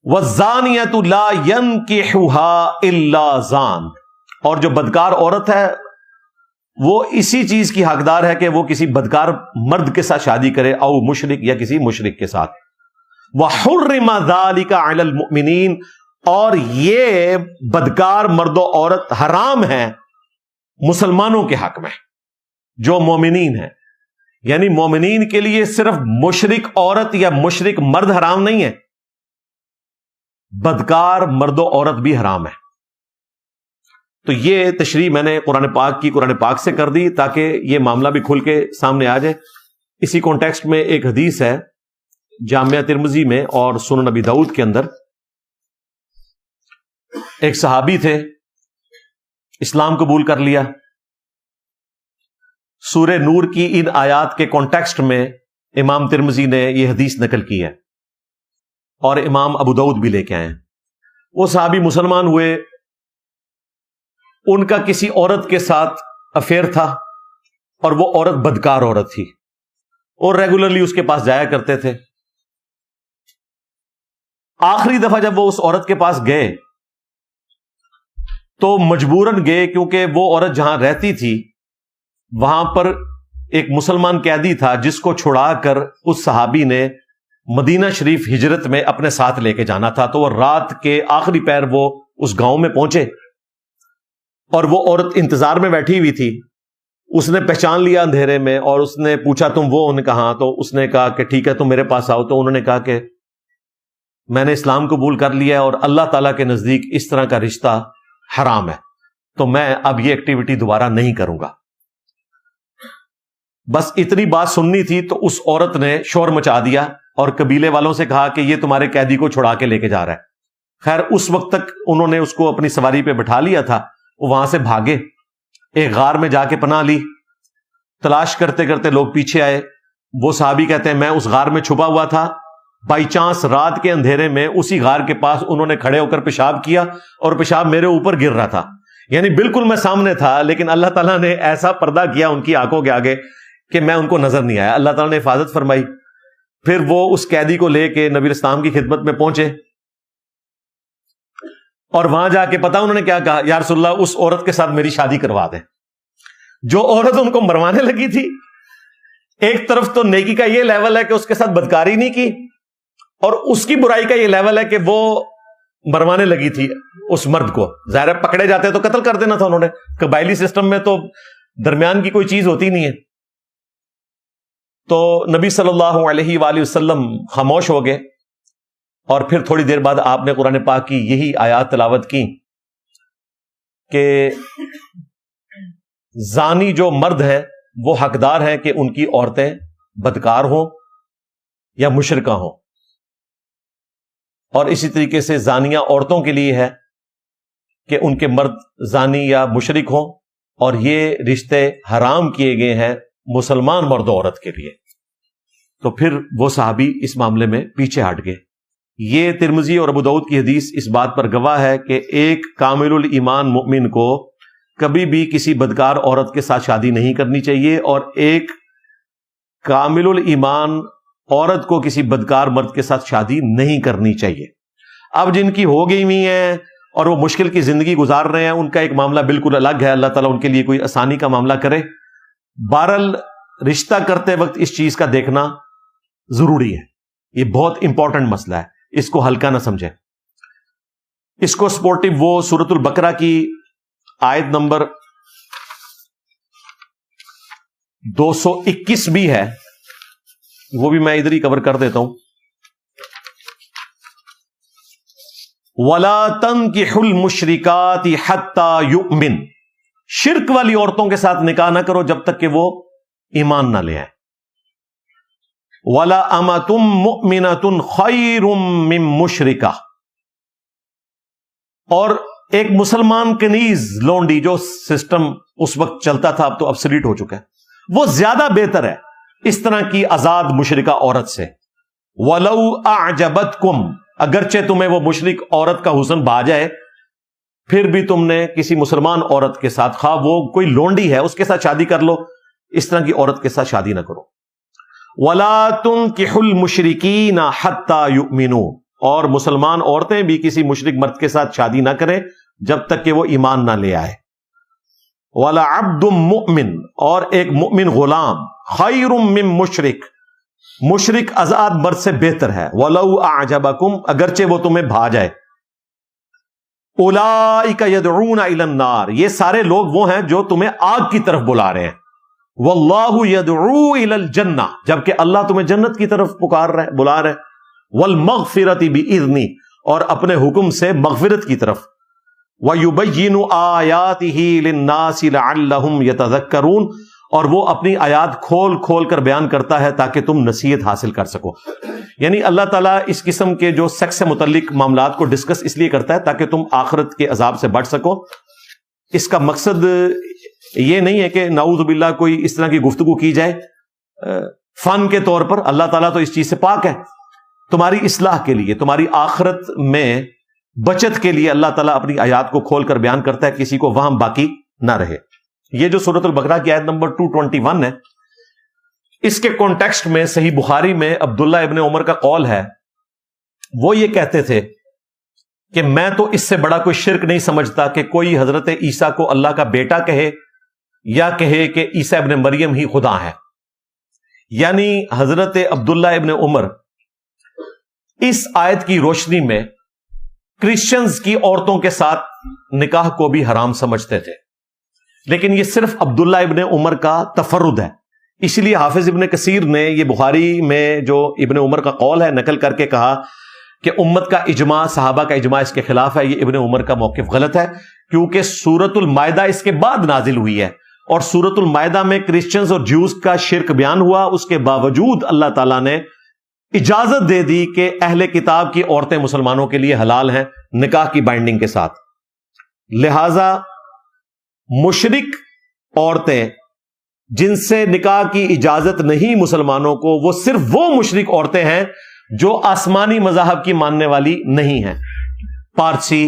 وَالزَّانِيَةُ لَا يَنْكِحُهَا إِلَّا زَانٍ, اور جو بدکار عورت ہے وہ اسی چیز کی حقدار ہے کہ وہ کسی بدکار مرد کے ساتھ شادی کرے, او مشرک یا کسی مشرک کے ساتھ. وَحُرِّمَ ذَلِكَ عَلَى الْمُؤْمِنِينَ, اور یہ بدکار مرد و عورت حرام ہے مسلمانوں کے حق میں جو مومنین ہیں. یعنی مومنین کے لیے صرف مشرک عورت یا مشرک مرد حرام نہیں ہے, بدکار مرد و عورت بھی حرام ہے. تو یہ تشریح میں نے قرآن پاک سے کر دی تاکہ یہ معاملہ بھی کھل کے سامنے آ جائے. اسی کانٹیکسٹ میں ایک حدیث ہے جامعہ ترمذی میں اور سنن نبی داؤد کے اندر. ایک صحابی تھے, اسلام قبول کر لیا. سورہ نور کی ان آیات کے کانٹیکسٹ میں امام ترمذی نے یہ حدیث نقل کی ہے اور امام ابو داؤد بھی لے کے آئے ہیں. وہ صحابی مسلمان ہوئے, ان کا کسی عورت کے ساتھ افیئر تھا اور وہ عورت بدکار عورت تھی اور ریگولرلی اس کے پاس جایا کرتے تھے. آخری دفعہ جب وہ اس عورت کے پاس گئے تو مجبوراً گئے، کیونکہ وہ عورت جہاں رہتی تھی وہاں پر ایک مسلمان قیدی تھا جس کو چھڑا کر اس صحابی نے مدینہ شریف ہجرت میں اپنے ساتھ لے کے جانا تھا. تو وہ رات کے آخری پہر وہ اس گاؤں میں پہنچے اور وہ عورت انتظار میں بیٹھی ہوئی تھی. اس نے پہچان لیا اندھیرے میں اور اس نے پوچھا تم وہ؟ انہوں نے کہا. تو اس نے کہا کہ ٹھیک ہے تم میرے پاس آؤ. تو انہوں نے کہا کہ میں نے اسلام قبول کر لیا ہے اور اللہ تعالیٰ کے نزدیک اس طرح کا رشتہ حرام ہے، تو میں اب یہ ایکٹیویٹی دوبارہ نہیں کروں گا. بس اتنی بات سننی تھی تو اس عورت نے شور مچا دیا اور قبیلے والوں سے کہا کہ یہ تمہارے قیدی کو چھڑا کے لے کے جا رہا ہے. خیر اس وقت تک انہوں نے اس کو اپنی سواری پہ بٹھا لیا تھا. وہ وہاں سے بھاگے، ایک غار میں جا کے پناہ لی. تلاش کرتے کرتے لوگ پیچھے آئے. وہ صحابی کہتے ہیں میں اس غار میں چھپا ہوا تھا، بائی چانس رات کے اندھیرے میں اسی غار کے پاس انہوں نے کھڑے ہو کر پیشاب کیا اور پیشاب میرے اوپر گر رہا تھا. یعنی بالکل میں سامنے تھا، لیکن اللہ تعالیٰ نے ایسا پردہ کیا ان کی آنکھوں کے آگے کہ میں ان کو نظر نہیں آیا. اللہ تعالیٰ نے حفاظت فرمائی. پھر وہ اس قیدی کو لے کے نبی اسلام کی خدمت میں پہنچے اور وہاں جا کے پتا انہوں نے کیا کہا؟ یا رسول اللہ اس عورت کے ساتھ میری شادی کروا دیں. جو عورت ان کو مروانے لگی تھی، ایک طرف تو نیکی کا یہ لیول ہے کہ اس کے ساتھ بدکاری نہیں کی، اور اس کی برائی کا یہ لیول ہے کہ وہ مروانے لگی تھی اس مرد کو. ظاہر پکڑے جاتے تو قتل کر دینا تھا انہوں نے. قبائلی سسٹم میں تو درمیان کی کوئی چیز ہوتی نہیں ہے. تو نبی صلی اللہ علیہ وآلہ وسلم خاموش ہو گئے اور پھر تھوڑی دیر بعد آپ نے قرآن پاک کی یہی آیات تلاوت کی کہ زانی جو مرد ہیں وہ حقدار ہیں کہ ان کی عورتیں بدکار ہوں یا مشرکہ ہوں، اور اسی طریقے سے زانیہ عورتوں کے لیے ہے کہ ان کے مرد زانی یا مشرک ہوں، اور یہ رشتے حرام کیے گئے ہیں مسلمان مرد و عورت کے لیے. تو پھر وہ صحابی اس معاملے میں پیچھے ہٹ گئے. یہ ترمذی اور ابو داؤد کی حدیث اس بات پر گواہ ہے کہ ایک کامل الایمان مومن کو کبھی بھی کسی بدکار عورت کے ساتھ شادی نہیں کرنی چاہیے، اور ایک کامل الایمان عورت کو کسی بدکار مرد کے ساتھ شادی نہیں کرنی چاہیے. اب جن کی ہو گئی ہوئی ہیں اور وہ مشکل کی زندگی گزار رہے ہیں، ان کا ایک معاملہ بالکل الگ ہے. اللہ تعالیٰ ان کے لیے کوئی آسانی کا معاملہ کرے. بہرحال رشتہ کرتے وقت اس چیز کا دیکھنا ضروری ہے. یہ بہت امپورٹنٹ مسئلہ ہے، اس کو ہلکا نہ سمجھیں. اس کو سپورٹو وہ سورۃ البقرہ کی آیت نمبر 221 بھی ہے، وہ بھی میں ادھر ہی کور کر دیتا ہوں. وَلَا تَنْكِحُوا الْمُشْرِكَاتِ حَتَّى يُؤْمِنْ، شرک والی عورتوں کے ساتھ نکاح نہ کرو جب تک کہ وہ ایمان نہ لے آئے. وَلَا أَمَةٌ مُؤْمِنَةٌ خَيْرٌ مِّن مُشْرِكَةٍ، اور ایک مسلمان کنیز لونڈی جو سسٹم اس وقت چلتا تھا، اب تو ابسلیٹ ہو چکا ہے، وہ زیادہ بہتر ہے اس طرح کی آزاد مشرکہ عورت سے. وَلَوْ أَعْجَبَتْكُمْ، اگرچہ تمہیں وہ مشرک عورت کا حسن بھا جائے، پھر بھی تم نے کسی مسلمان عورت کے ساتھ، خواہ وہ کوئی لونڈی ہے اس کے ساتھ شادی کر لو، اس طرح کی عورت کے ساتھ شادی نہ کرو. وَلَا تُنْكِحُوا الْمُشْرِكِينَ حَتَّى يُؤْمِنُوا، اور مسلمان عورتیں بھی کسی مشرک مرد کے ساتھ شادی نہ کریں جب تک کہ وہ ایمان نہ لے آئے. وَلَا عَبْدٌ مُؤْمِنٌ، اور ایک مؤمن غلام، خَيْرٌ مِّن مُشْرِك، مشرک آزاد مرد سے بہتر ہے. وَلَوْ أَعْجَبَكُمْ، اگرچہ وہ تمہیں بھا جائے. أُولَئِكَ يَدْعُونَ إِلَى النَّارِ، یہ سارے لوگ وہ ہیں جو تمہیں آگ کی طرف بلا رہے ہیں. وَاللَّهُ يَدْعُو إِلَى الْجَنَّةِ، جبکہ اللہ تمہیں جنت کی طرف پکار رہے، بلا رہے. وَالْمَغْفِرَةِ بِإِذْنِهِ، اور اپنے حکم سے مغفرت کی طرف. وَيُبَيِّنُ آيَاتِهِ لِلنَّاسِ لَعَلَّهُمْ يَتَذَكَّرُونَ، اور وہ اپنی آیات کھول کھول کر بیان کرتا ہے تاکہ تم نصیحت حاصل کر سکو. یعنی اللہ تعالیٰ اس قسم کے جو سیکس سے متعلق معاملات کو ڈسکس اس لیے کرتا ہے تاکہ تم آخرت کے عذاب سے بچ سکو. اس کا مقصد یہ نہیں ہے کہ نعوذ باللہ کوئی اس طرح کی گفتگو کی جائے فن کے طور پر. اللہ تعالیٰ تو اس چیز سے پاک ہے. تمہاری اصلاح کے لیے، تمہاری آخرت میں بچت کے لیے اللہ تعالیٰ اپنی آیات کو کھول کر بیان کرتا ہے، کسی کو وہم باقی نہ رہے. یہ جو سورۃ البقرہ کی آیت نمبر 221 ہے، اس کے کانٹیکسٹ میں صحیح بخاری میں عبداللہ ابن عمر کا قول ہے. وہ یہ کہتے تھے کہ میں تو اس سے بڑا کوئی شرک نہیں سمجھتا کہ کوئی حضرت عیسیٰ کو اللہ کا بیٹا کہے یا کہے کہ عیسیٰ ابن مریم ہی خدا ہے. یعنی حضرت عبداللہ ابن عمر اس آیت کی روشنی میں کرسچنز کی عورتوں کے ساتھ نکاح کو بھی حرام سمجھتے تھے، لیکن یہ صرف عبداللہ ابن عمر کا تفرد ہے. اس لیے حافظ ابن کثیر نے یہ بخاری میں جو ابن عمر کا قول ہے نقل کر کے کہا کہ امت کا اجماع، صحابہ کا اجماع اس کے خلاف ہے، یہ ابن عمر کا موقف غلط ہے، کیونکہ سورۃ المائدہ اس کے بعد نازل ہوئی ہے اور سورۃ المائدہ میں کرسچنز اور جیوز کا شرک بیان ہوا. اس کے باوجود اللہ تعالیٰ نے اجازت دے دی کہ اہل کتاب کی عورتیں مسلمانوں کے لیے حلال ہیں نکاح کی بائنڈنگ کے ساتھ. لہذا مشرک عورتیں جن سے نکاح کی اجازت نہیں مسلمانوں کو، وہ صرف وہ مشرک عورتیں ہیں جو آسمانی مذاہب کی ماننے والی نہیں ہیں. پارسی،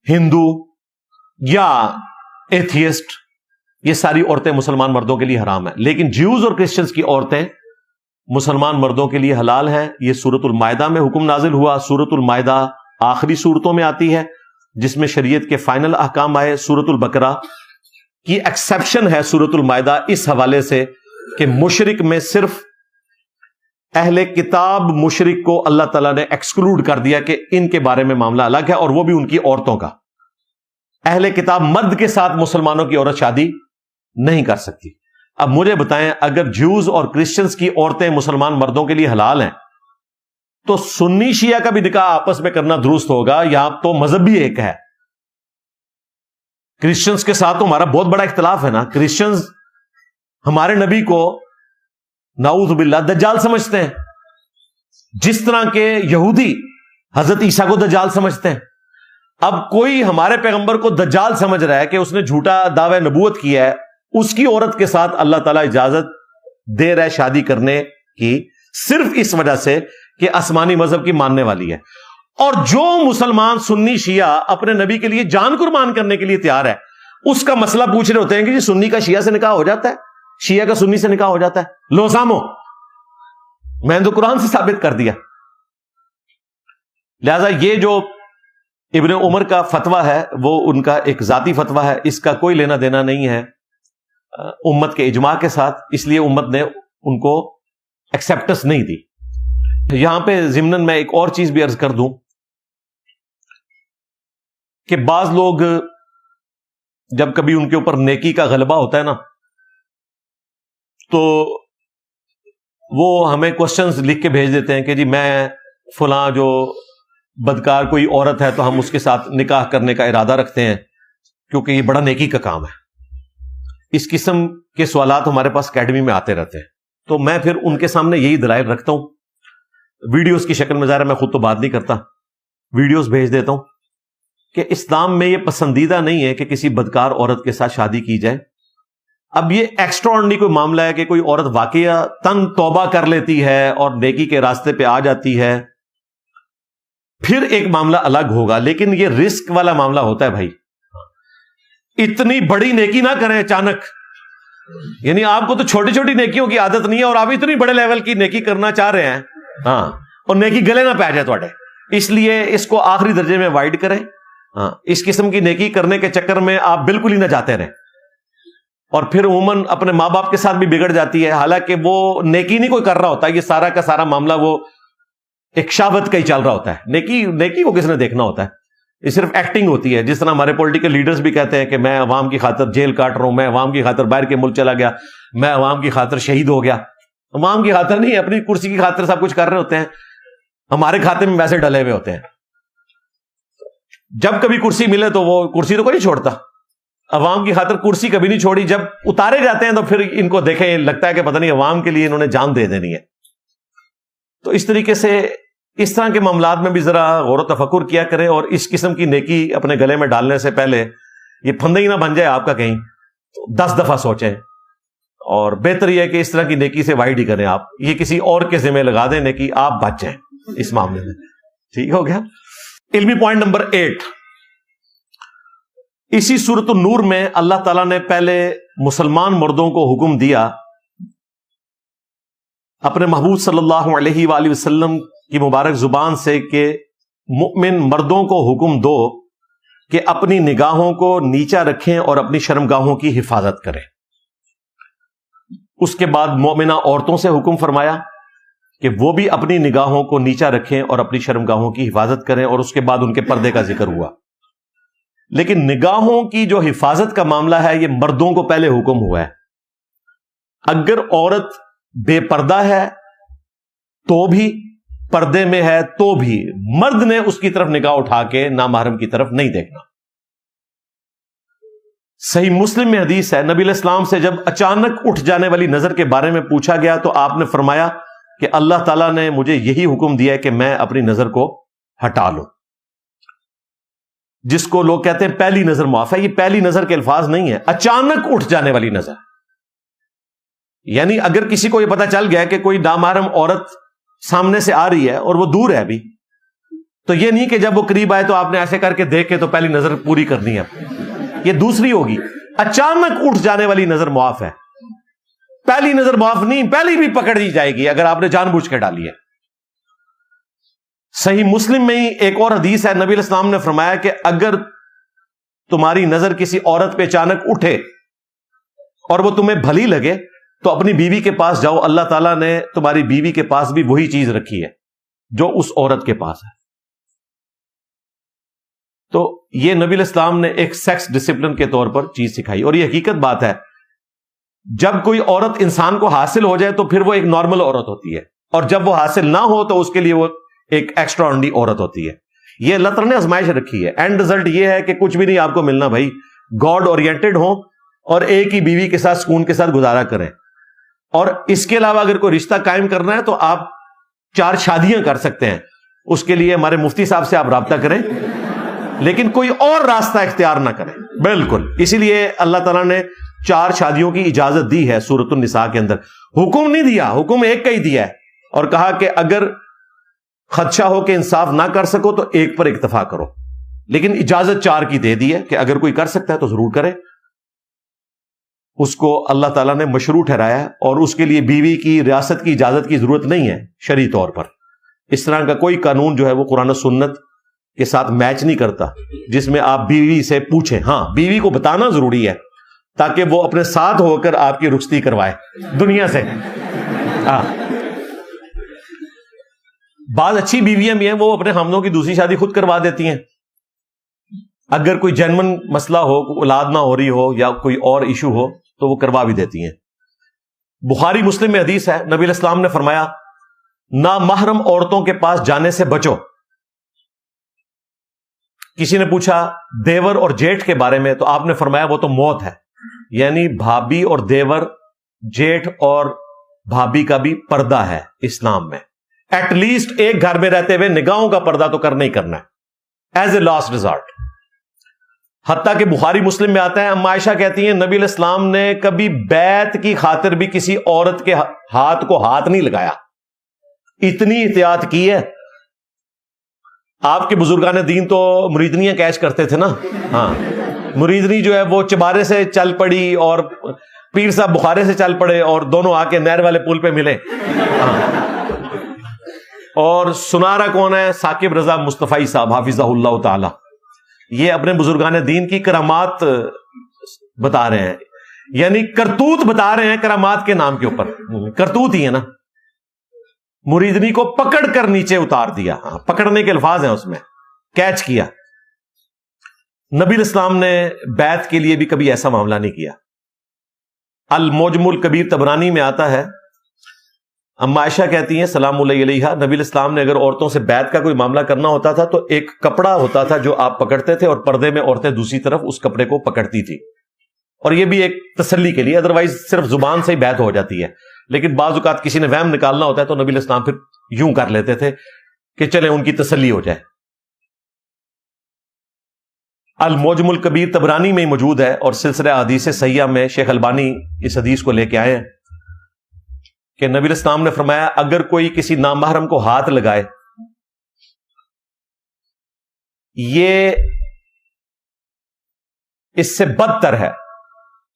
ہندو یا ایتھیسٹ، یہ ساری عورتیں مسلمان مردوں کے لیے حرام ہیں. لیکن جیوز اور کرسچنز کی عورتیں مسلمان مردوں کے لیے حلال ہیں. یہ سورۃ المائدہ میں حکم نازل ہوا. سورۃ المائدہ آخری سورتوں میں آتی ہے جس میں شریعت کے فائنل احکام آئے. سورۃ البقرہ کی ایکسیپشن ہے سورۃ المائدہ اس حوالے سے کہ مشرک میں صرف اہل کتاب مشرک کو اللہ تعالیٰ نے ایکسکلوڈ کر دیا کہ ان کے بارے میں معاملہ الگ ہے، اور وہ بھی ان کی عورتوں کا. اہل کتاب مرد کے ساتھ مسلمانوں کی عورت شادی نہیں کر سکتی. اب مجھے بتائیں، اگر جیوز اور کرسچنز کی عورتیں مسلمان مردوں کے لیے حلال ہیں تو سنی شیعہ کا بھی نکاح آپس میں کرنا درست ہوگا؟ یہاں تو مذہب بھی ایک ہے. کرسچنز کے ساتھ تو ہمارا بہت بڑا اختلاف ہے نا. کرسچنز ہمارے نبی کو نعوذ باللہ دجال سمجھتے ہیں، جس طرح کے یہودی حضرت عیسیٰ کو دجال سمجھتے ہیں. اب کوئی ہمارے پیغمبر کو دجال سمجھ رہا ہے کہ اس نے جھوٹا دعوی نبوت کیا ہے، اس کی عورت کے ساتھ اللہ تعالیٰ اجازت دے رہا ہے شادی کرنے کی صرف اس وجہ سے کہ آسمانی مذہب کی ماننے والی ہے. اور جو مسلمان سنی شیعہ اپنے نبی کے لیے جان قربان کرنے کے لیے تیار ہے، اس کا مسئلہ پوچھ رہے ہوتے ہیں کہ جی سنی کا شیعہ سے نکاح ہو جاتا ہے، شیعہ کا سنی سے نکاح ہو جاتا ہے. لو سامو، میں نے تو قرآن سے ثابت کر دیا. لہذا یہ جو ابن عمر کا فتویٰ ہے وہ ان کا ایک ذاتی فتویٰ ہے، اس کا کوئی لینا دینا نہیں ہے امت کے اجماع کے ساتھ، اس لیے امت نے ان کو ایکسیپٹنس نہیں دی. یہاں پہ ضمناً میں ایک اور چیز بھی عرض کر دوں کہ بعض لوگ جب کبھی ان کے اوپر نیکی کا غلبہ ہوتا ہے نا، تو وہ ہمیں کوسچنز لکھ کے بھیج دیتے ہیں کہ جی میں فلاں جو بدکار کوئی عورت ہے تو ہم اس کے ساتھ نکاح کرنے کا ارادہ رکھتے ہیں کیونکہ یہ بڑا نیکی کا کام ہے. اس قسم کے سوالات ہمارے پاس اکیڈمی میں آتے رہتے ہیں، تو میں پھر ان کے سامنے یہی دلائل رکھتا ہوں، ویڈیوز کی شکل میں. ظاہر میں خود تو بات نہیں کرتا، ویڈیوز بھیج دیتا ہوں کہ اسلام میں یہ پسندیدہ نہیں ہے کہ کسی بدکار عورت کے ساتھ شادی کی جائے. اب یہ ایکسٹرا آرڈنری کوئی معاملہ ہے کہ کوئی عورت واقعہ توبہ کر لیتی ہے اور نیکی کے راستے پہ آ جاتی ہے، پھر ایک معاملہ الگ ہوگا. لیکن یہ رسک والا معاملہ ہوتا ہے بھائی. اتنی بڑی نیکی نہ کریں اچانک، یعنی آپ کو تو چھوٹی چھوٹی نیکیوں کی عادت نہیں ہے اور آپ اتنی بڑے لیول کی نیکی کرنا چاہ رہے ہیں، ہاں، اور نیکی گلے نہ پہ جائے تھوڑے. اس لیے اس کو آخری درجے میں وائڈ کریں. ہاں، اس قسم کی نیکی کرنے کے چکر میں آپ بالکل ہی نہ جاتے رہیں، اور پھر عموماً اپنے ماں باپ کے ساتھ بھی بگڑ جاتی ہے. حالانکہ وہ نیکی نہیں کوئی کر رہا ہوتا، یہ سارا کا سارا معاملہ وہ ایک شہوت کا ہی چل رہا ہوتا ہے. نیکی کو کس نے دیکھنا ہوتا ہے؟ یہ صرف ایکٹنگ ہوتی ہے. جس طرح ہمارے پولیٹیکل لیڈرز بھی کہتے ہیں کہ میں عوام کی خاطر جیل کاٹ رہا ہوں، میں عوام کی خاطر باہر کے ملک چلا گیا، میں عوام کی خاطر شہید ہو گیا. عوام کی خاطر نہیں، اپنی کرسی کی خاطر سب کچھ کر رہے ہوتے ہیں. ہمارے کھاتے میں ویسے ڈلے ہوئے ہوتے ہیں. جب کبھی کرسی ملے تو وہ کرسی تو کوئی نہیں چھوڑتا. عوام کی خاطر کرسی کبھی نہیں چھوڑی. جب اتارے جاتے ہیں تو پھر ان کو دیکھیں لگتا ہے کہ پتہ نہیں عوام کے لیے انہوں نے جان دے دینی ہے. تو اس طریقے سے اس طرح کے معاملات میں بھی ذرا غور و تفکر کیا کریں، اور اس قسم کی نیکی اپنے گلے میں ڈالنے سے پہلے یہ پھندہ ہی نہ بن جائے آپ کا کہیں، 10 دفعہ سوچیں. اور بہتر یہ ہے کہ اس طرح کی نیکی سے وائڈ ہی کریں. آپ یہ کسی اور کے ذمہ لگا دیں نیکی، آپ بچ جائیں اس معاملے میں. ٹھیک ہو گیا. علمی پوائنٹ نمبر 8، اسی سورۃ النور میں اللہ تعالیٰ نے پہلے مسلمان مردوں کو حکم دیا اپنے محبوب صلی اللہ علیہ وآلہ وسلم کی مبارک زبان سے کہ مؤمن مردوں کو حکم دو کہ اپنی نگاہوں کو نیچا رکھیں اور اپنی شرمگاہوں کی حفاظت کریں. اس کے بعد مومنہ عورتوں سے حکم فرمایا کہ وہ بھی اپنی نگاہوں کو نیچا رکھیں اور اپنی شرمگاہوں کی حفاظت کریں، اور اس کے بعد ان کے پردے کا ذکر ہوا. لیکن نگاہوں کی جو حفاظت کا معاملہ ہے یہ مردوں کو پہلے حکم ہوا ہے. اگر عورت بے پردہ ہے تو بھی، پردے میں ہے تو بھی، مرد نے اس کی طرف نگاہ اٹھا کے نامحرم کی طرف نہیں دیکھنا. صحیح مسلم میں حدیث ہے، نبی علیہ السلام سے جب اچانک اٹھ جانے والی نظر کے بارے میں پوچھا گیا تو آپ نے فرمایا کہ اللہ تعالیٰ نے مجھے یہی حکم دیا ہے کہ میں اپنی نظر کو ہٹا لوں. جس کو لوگ کہتے ہیں پہلی نظر معاف ہے، یہ پہلی نظر کے الفاظ نہیں ہے، اچانک اٹھ جانے والی نظر. یعنی اگر کسی کو یہ پتا چل گیا کہ کوئی نامحرم عورت سامنے سے آ رہی ہے اور وہ دور ہے ابھی، تو یہ نہیں کہ جب وہ قریب آئے تو آپ نے ایسے کر کے دیکھ کے تو پہلی نظر پوری کرنی ہے، یہ دوسری ہوگی. اچانک اٹھ جانے والی نظر معاف ہے، پہلی نظر معاف نہیں، پہلی بھی پکڑ دی جائے گی اگر آپ نے جان بوجھ کے ڈالی ہے. صحیح مسلم میں ہی ایک اور حدیث ہے، نبی علیہ السلام نے فرمایا کہ اگر تمہاری نظر کسی عورت پہ اچانک اٹھے اور وہ تمہیں بھلی لگے تو اپنی بیوی کے پاس جاؤ، اللہ تعالیٰ نے تمہاری بیوی کے پاس بھی وہی چیز رکھی ہے جو اس عورت کے پاس ہے. تو یہ نبی علیہ السلام نے ایک سیکس ڈسپلن کے طور پر چیز سکھائی، اور یہ حقیقت بات ہے. جب کوئی عورت انسان کو حاصل ہو جائے تو پھر وہ ایک نارمل عورت ہوتی ہے، اور جب وہ حاصل نہ ہو تو اس کے لیے وہ ایک ایکسٹرا آرڈنری عورت ہوتی ہے. یہ اللہ تعالیٰ نے آزمائش رکھی ہے. اینڈ رزلٹ یہ ہے کہ کچھ بھی نہیں آپ کو ملنا بھائی، گاڈ اورینٹڈ ہوں اور ایک ہی بیوی کے ساتھ سکون کے ساتھ گزارا کریں. اور اس کے علاوہ اگر کوئی رشتہ قائم کرنا ہے تو آپ 4 شادیاں کر سکتے ہیں، اس کے لیے ہمارے مفتی صاحب سے آپ رابطہ کریں، لیکن کوئی اور راستہ اختیار نہ کریں. بالکل، اسی لیے اللہ تعالیٰ نے 4 شادیوں کی اجازت دی ہے سورۃ النساء کے اندر. حکم نہیں دیا، حکم ایک کا ہی دیا ہے، اور کہا کہ اگر خدشہ ہو کہ انصاف نہ کر سکو تو ایک پر اکتفا کرو، لیکن اجازت 4 کی دے دی ہے کہ اگر کوئی کر سکتا ہے تو ضرور کرے. اس کو اللہ تعالیٰ نے مشروع ٹھہرایا ہے، اور اس کے لیے بیوی کی ریاست کی اجازت کی ضرورت نہیں ہے شرعی طور پر. اس طرح کا کوئی قانون جو ہے وہ قرآن و سنت کے ساتھ میچ نہیں کرتا جس میں آپ بیوی سے پوچھیں. ہاں، بیوی کو بتانا ضروری ہے تاکہ وہ اپنے ساتھ ہو کر آپ کی رخصتی کروائے دنیا سے. بعض اچھی بیویاں بھی ہیں، وہ اپنے خامدوں کی دوسری شادی خود کروا دیتی ہیں اگر کوئی جینون مسئلہ ہو، اولاد نہ ہو رہی ہو یا کوئی اور ایشو ہو تو وہ کروا بھی دیتی ہیں. بخاری مسلم میں حدیث ہے، نبی علیہ السلام نے فرمایا نامحرم عورتوں کے پاس جانے سے بچو. کسی نے پوچھا دیور اور جیٹھ کے بارے میں تو آپ نے فرمایا وہ تو موت ہے. یعنی بھابھی اور دیور، جیٹھ اور بھابھی کا بھی پردہ ہے اسلام میں. ایٹ لیسٹ ایک گھر میں رہتے ہوئے نگاہوں کا پردہ تو کرنا ہی کرنا ہے ایز اے لاسٹ ریزارٹ. حتیٰ کہ بخاری مسلم میں آتا ہے، اما عائشہ کہتی ہیں نبی علیہ السلام نے کبھی بیعت کی خاطر بھی کسی عورت کے ہاتھ کو ہاتھ نہیں لگایا، اتنی احتیاط کی ہے. آپ کے بزرگان دین تو مریدنیاں کیش کرتے تھے نا. ہاں، مریدنی جو ہے وہ چبارے سے چل پڑی اور پیر صاحب بخارے سے چل پڑے اور دونوں آ کے نہر والے پل پہ ملے. ہاں. اور سنارا کون ہے؟ ثاقب رضا مصطفی صاحب حافظہ اللہ تعالی. یہ اپنے بزرگان دین کی کرامات بتا رہے ہیں، یعنی کرتوت بتا رہے ہیں کرامات کے نام کے اوپر. کرتوت ہی ہے نا. مریدنی کو پکڑ کر نیچے اتار دیا. ہاں، پکڑنے کے الفاظ ہیں اس میں، کیچ کیا. نبی علیہ السلام نے بیعت کے لیے بھی کبھی ایسا معاملہ نہیں کیا. المعجم الکبیر طبرانی میں آتا ہے، اما عائشہ کہتی ہیں سلام اللہ علیہا، نبی علیہ السلام نے اگر عورتوں سے بیعت کا کوئی معاملہ کرنا ہوتا تھا تو ایک کپڑا ہوتا تھا جو آپ پکڑتے تھے، اور پردے میں عورتیں دوسری طرف اس کپڑے کو پکڑتی تھی، اور یہ بھی ایک تسلی کے لیے. ادروائز صرف زبان سے ہی بیعت ہو جاتی ہے، لیکن بعض اوقات کسی نے وہم نکالنا ہوتا ہے تو نبی علیہ السلام پھر یوں کر لیتے تھے کہ چلیں ان کی تسلی ہو جائے. المعجم الکبیر طبرانی میں موجود ہے، اور سلسلہ احادیث صحیحہ میں شیخ البانی اس حدیث کو لے کے آئے ہیں کہ نبی علیہ السلام نے فرمایا اگر کوئی کسی نامحرم کو ہاتھ لگائے، یہ اس سے بدتر ہے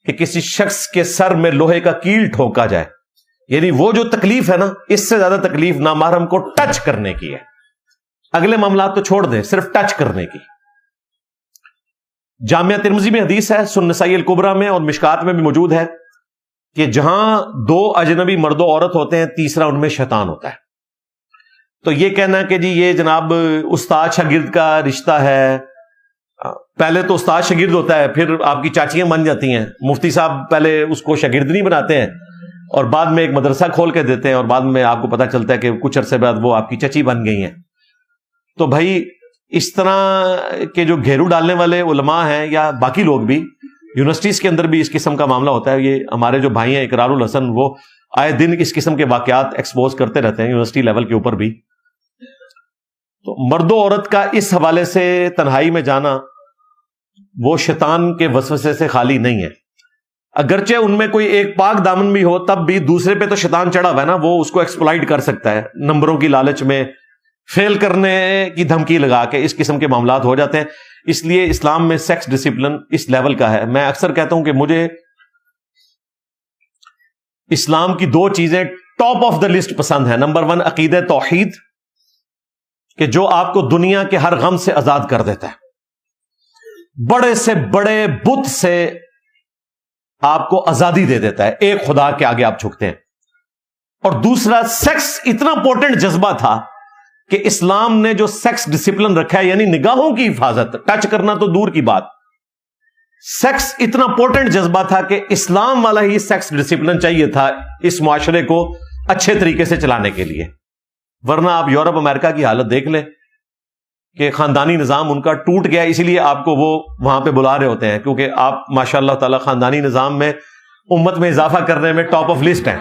کہ کسی شخص کے سر میں لوہے کا کیل ٹھونکا جائے. یعنی وہ جو تکلیف ہے نا، اس سے زیادہ تکلیف نامحرم کو ٹچ کرنے کی ہے. اگلے معاملات تو چھوڑ دیں، صرف ٹچ کرنے کی. جامعہ ترمذی میں حدیث ہے، سنن نسائی الکبریٰ میں اور مشکات میں بھی موجود ہے کہ جہاں دو اجنبی مرد و عورت ہوتے ہیں، تیسرا ان میں شیطان ہوتا ہے. تو یہ کہنا کہ جی یہ جناب استاد شاگرد کا رشتہ ہے، پہلے تو استاد شاگرد ہوتا ہے، پھر آپ کی چاچیاں بن جاتی ہیں. مفتی صاحب پہلے اس کو شاگرد نہیں بناتے ہیں اور بعد میں ایک مدرسہ کھول کے دیتے ہیں، اور بعد میں آپ کو پتا چلتا ہے کہ کچھ عرصے بعد وہ آپ کی چچی بن گئی ہیں. تو بھائی اس طرح کے جو گھیرو ڈالنے والے علماء ہیں یا باقی لوگ بھی، یونیورسٹیز کے اندر بھی اس قسم کا معاملہ ہوتا ہے. یہ ہمارے جو بھائی ہیں اقرار الحسن، وہ آئے دن اس قسم کے واقعات ایکسپوز کرتے رہتے ہیں یونیورسٹی لیول کے اوپر بھی. تو مرد و عورت کا اس حوالے سے تنہائی میں جانا وہ شیطان کے وسوسے سے خالی نہیں ہے. اگرچہ ان میں کوئی ایک پاک دامن بھی ہو، تب بھی دوسرے پہ تو شیطان چڑھا ہوا ہے نا، وہ اس کو ایکسپلائٹ کر سکتا ہے. نمبروں کی لالچ میں فیل کرنے کی دھمکی لگا کے اس قسم کے معاملات ہو جاتے ہیں. اس لیے اسلام میں سیکس ڈسپلن اس لیول کا ہے. میں اکثر کہتا ہوں کہ مجھے اسلام کی دو چیزیں ٹاپ آف دا لسٹ پسند ہیں. نمبر 1 عقیدہ توحید، کہ جو آپ کو دنیا کے ہر غم سے آزاد کر دیتا ہے، بڑے سے بڑے بت سے آپ کو آزادی دے دیتا ہے، ایک خدا کے آگے آپ جھکتے ہیں. اور دوسرا، سیکس اتنا امپورٹنٹ جذبہ تھا کہ اسلام نے جو سیکس ڈسپلن رکھا ہے، یعنی نگاہوں کی حفاظت، ٹچ کرنا تو دور کی بات، سیکس اتنا امپورٹنٹ جذبہ تھا کہ اسلام والا ہی سیکس ڈسپلن چاہیے تھا اس معاشرے کو اچھے طریقے سے چلانے کے لیے. ورنہ آپ یورپ امریکہ کی حالت دیکھ لیں کہ خاندانی نظام ان کا ٹوٹ گیا، اسی لیے آپ کو وہ وہاں پہ بلا رہے ہوتے ہیں، کیونکہ آپ ماشاء اللہ تعالی خاندانی نظام میں امت میں اضافہ کرنے میں ٹاپ آف لسٹ ہیں.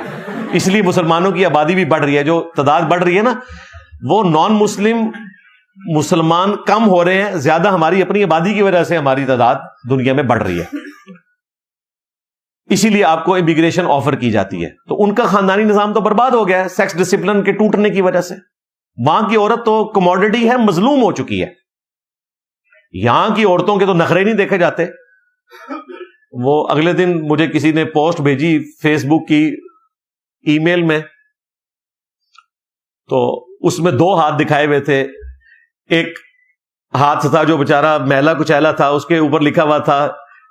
اس لیے مسلمانوں کی آبادی بھی بڑھ رہی ہے، جو تعداد بڑھ رہی ہے نا، وہ نان مسلم مسلمان کم ہو رہے ہیں، زیادہ ہماری اپنی آبادی کی وجہ سے ہماری تعداد دنیا میں بڑھ رہی ہے. اسی لیے آپ کو امیگریشن آفر کی جاتی ہے. تو ان کا خاندانی نظام تو برباد ہو گیا ہے سیکس ڈسپلن کے ٹوٹنے کی وجہ سے. وہاں کی عورت تو کموڈٹی ہے، مظلوم ہو چکی ہے. یہاں کی عورتوں کے تو نخرے نہیں دیکھے جاتے. وہ اگلے دن مجھے کسی نے پوسٹ بھیجی فیس بک کی ای میل میں، تو اس میں 2 ہاتھ دکھائے ہوئے تھے. ایک ہاتھ تھا جو بیچارہ میلا کچیلا تھا، اس کے اوپر لکھا ہوا تھا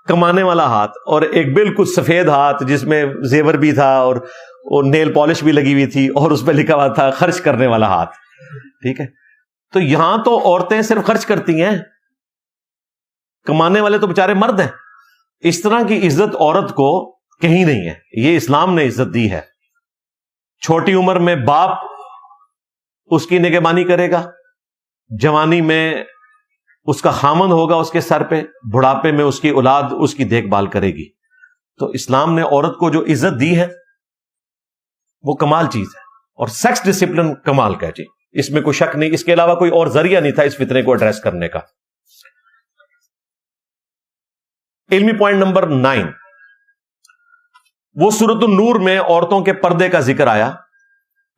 کمانے والا ہاتھ، اور ایک بالکل سفید ہاتھ جس میں زیور بھی تھا اور نیل پالش بھی لگی ہوئی تھی، اور اس پہ لکھا ہوا تھا خرچ کرنے والا ہاتھ. ٹھیک ہے، تو یہاں تو عورتیں صرف خرچ کرتی ہیں، کمانے والے تو بیچارے مرد ہیں. اس طرح کی عزت عورت کو کہیں نہیں ہے، یہ اسلام نے عزت دی ہے. چھوٹی عمر میں باپ اس کی نگہبانی کرے گا، جوانی میں اس کا خامند ہوگا اس کے سر پہ، بڑھاپے میں اس کی اولاد اس کی دیکھ بھال کرے گی. تو اسلام نے عورت کو جو عزت دی ہے وہ کمال چیز ہے، اور سیکس ڈسپلن کمال کا ہے جی، اس میں کوئی شک نہیں. اس کے علاوہ کوئی اور ذریعہ نہیں تھا اس فتنے کو ایڈریس کرنے کا. علمی پوائنٹ نمبر 9، وہ سورۃ النور میں عورتوں کے پردے کا ذکر آیا.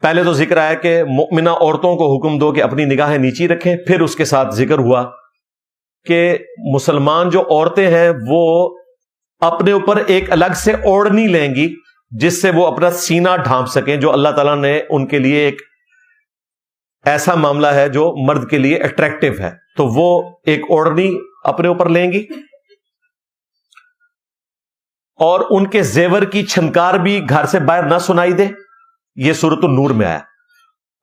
پہلے تو ذکر آیا کہ مؤمنہ عورتوں کو حکم دو کہ اپنی نگاہیں نیچی رکھیں، پھر اس کے ساتھ ذکر ہوا کہ مسلمان جو عورتیں ہیں وہ اپنے اوپر ایک الگ سے اوڑھنی لیں گی جس سے وہ اپنا سینہ ڈھانپ سکیں، جو اللہ تعالیٰ نے ان کے لیے ایک ایسا معاملہ ہے جو مرد کے لیے اٹریکٹیو ہے. تو وہ ایک اوڑھنی اپنے اوپر لیں گی، اور ان کے زیور کی چھنکار بھی گھر سے باہر نہ سنائی دے. یہ سورۃ النور میں آیا.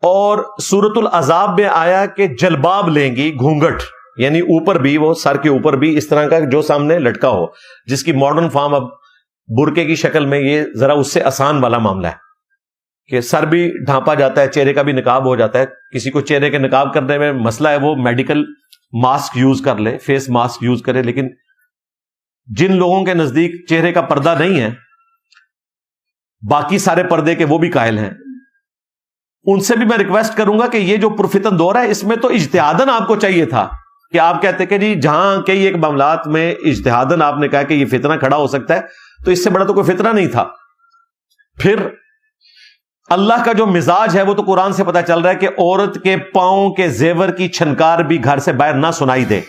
اور سورۃ العذاب میں آیا کہ جلباب لیں گی، گھونگھٹ، یعنی اوپر بھی، وہ سر کے اوپر بھی اس طرح کا جو سامنے لٹکا ہو، جس کی ماڈرن فارم اب برقعے کی شکل میں. یہ ذرا اس سے آسان والا معاملہ ہے کہ سر بھی ڈھانپا جاتا ہے، چہرے کا بھی نقاب ہو جاتا ہے. کسی کو چہرے کے نقاب کرنے میں مسئلہ ہے، وہ میڈیکل ماسک یوز کر لے، فیس ماسک یوز کرے. لیکن جن لوگوں کے نزدیک چہرے کا پردہ نہیں ہے، باقی سارے پردے کے وہ بھی قائل ہیں، ان سے بھی میں ریکویسٹ کروں گا کہ یہ جو پرفتن دور ہے اس میں تو اجتہاداً آپ کو چاہیے تھا کہ آپ کہتے کہ جی جہاں کئی ایک معاملات میں اجتہاداً آپ نے کہا کہ یہ فتنہ کھڑا ہو سکتا ہے، تو اس سے بڑا تو کوئی فتنہ نہیں تھا. پھر اللہ کا جو مزاج ہے وہ تو قرآن سے پتہ چل رہا ہے کہ عورت کے پاؤں کے زیور کی چھنکار بھی گھر سے باہر نہ سنائی دے.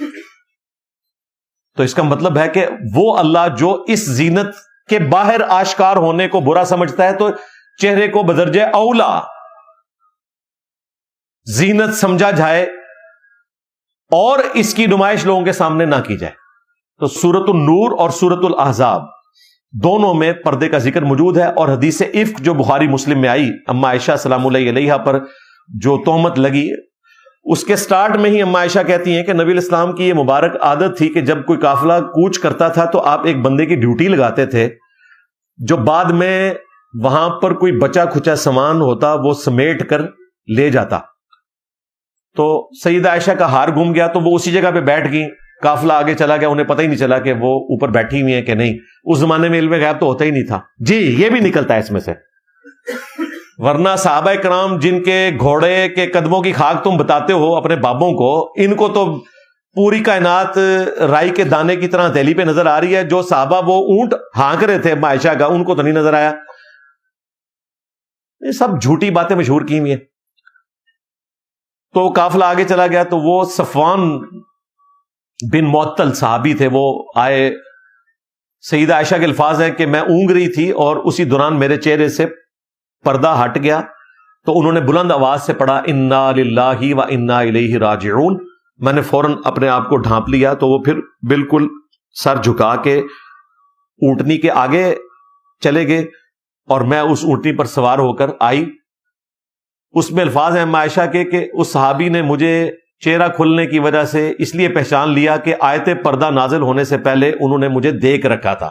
تو اس کا مطلب ہے کہ وہ اللہ جو اس زینت کے باہر آشکار ہونے کو برا سمجھتا ہے، تو چہرے کو بدرجہ اولا زینت سمجھا جائے اور اس کی نمائش لوگوں کے سامنے نہ کی جائے. تو سورۃ النور اور سورۃ الاحزاب دونوں میں پردے کا ذکر موجود ہے. اور حدیث افک جو بخاری مسلم میں آئی اما عائشہ سلام اللہ علیہا پر جو تہمت لگی، اس کے سٹارٹ میں ہی اما عائشہ کہتی ہیں کہ نبی علیہ السلام کی یہ مبارک عادت تھی کہ جب کوئی قافلہ کوچ کرتا تھا تو آپ ایک بندے کی ڈیوٹی لگاتے تھے جو بعد میں وہاں پر کوئی بچا کھچا سامان ہوتا وہ سمیٹ کر لے جاتا. تو سیدہ عائشہ کا ہار گم گیا تو وہ اسی جگہ پہ بیٹھ گئی، قافلہ آگے چلا گیا، انہیں پتہ ہی نہیں چلا کہ وہ اوپر بیٹھی ہوئی ہیں کہ نہیں. اس زمانے میں علم غیب تو ہوتا ہی نہیں تھا. جی یہ بھی نکلتا ہے اس میں سے، ورنہ صحابہ کرام جن کے گھوڑے کے قدموں کی خاک تم بتاتے ہو اپنے بابوں کو، ان کو تو پوری کائنات رائی کے دانے کی طرح دہلی پہ نظر آ رہی ہے. جو صحابہ وہ اونٹ ہانک رہے تھے عائشہ کا، ان کو تو نہیں نظر آیا. یہ سب جھوٹی باتیں مشہور کی ہوئی ہیں. تو قافلہ آگے چلا گیا تو وہ صفوان بن معطل صحابی تھے، وہ آئے. سیدہ عائشہ کے الفاظ ہیں کہ میں اونگ رہی تھی اور اسی دوران میرے چہرے سے پردہ ہٹ گیا تو انہوں نے بلند آواز سے پڑھا انا للہ و انا الیہ راجعون. میں نے فوراً اپنے آپ کو ڈھانپ لیا تو وہ پھر بالکل سر جھکا کے اونٹنی کے آگے چلے گئے اور میں اس اونٹنی پر سوار ہو کر آئی. اس میں الفاظ ہیں عائشہ کے کہ اس صحابی نے مجھے چہرہ کھلنے کی وجہ سے اس لیے پہچان لیا کہ آیت پردہ نازل ہونے سے پہلے انہوں نے مجھے دیکھ رکھا تھا.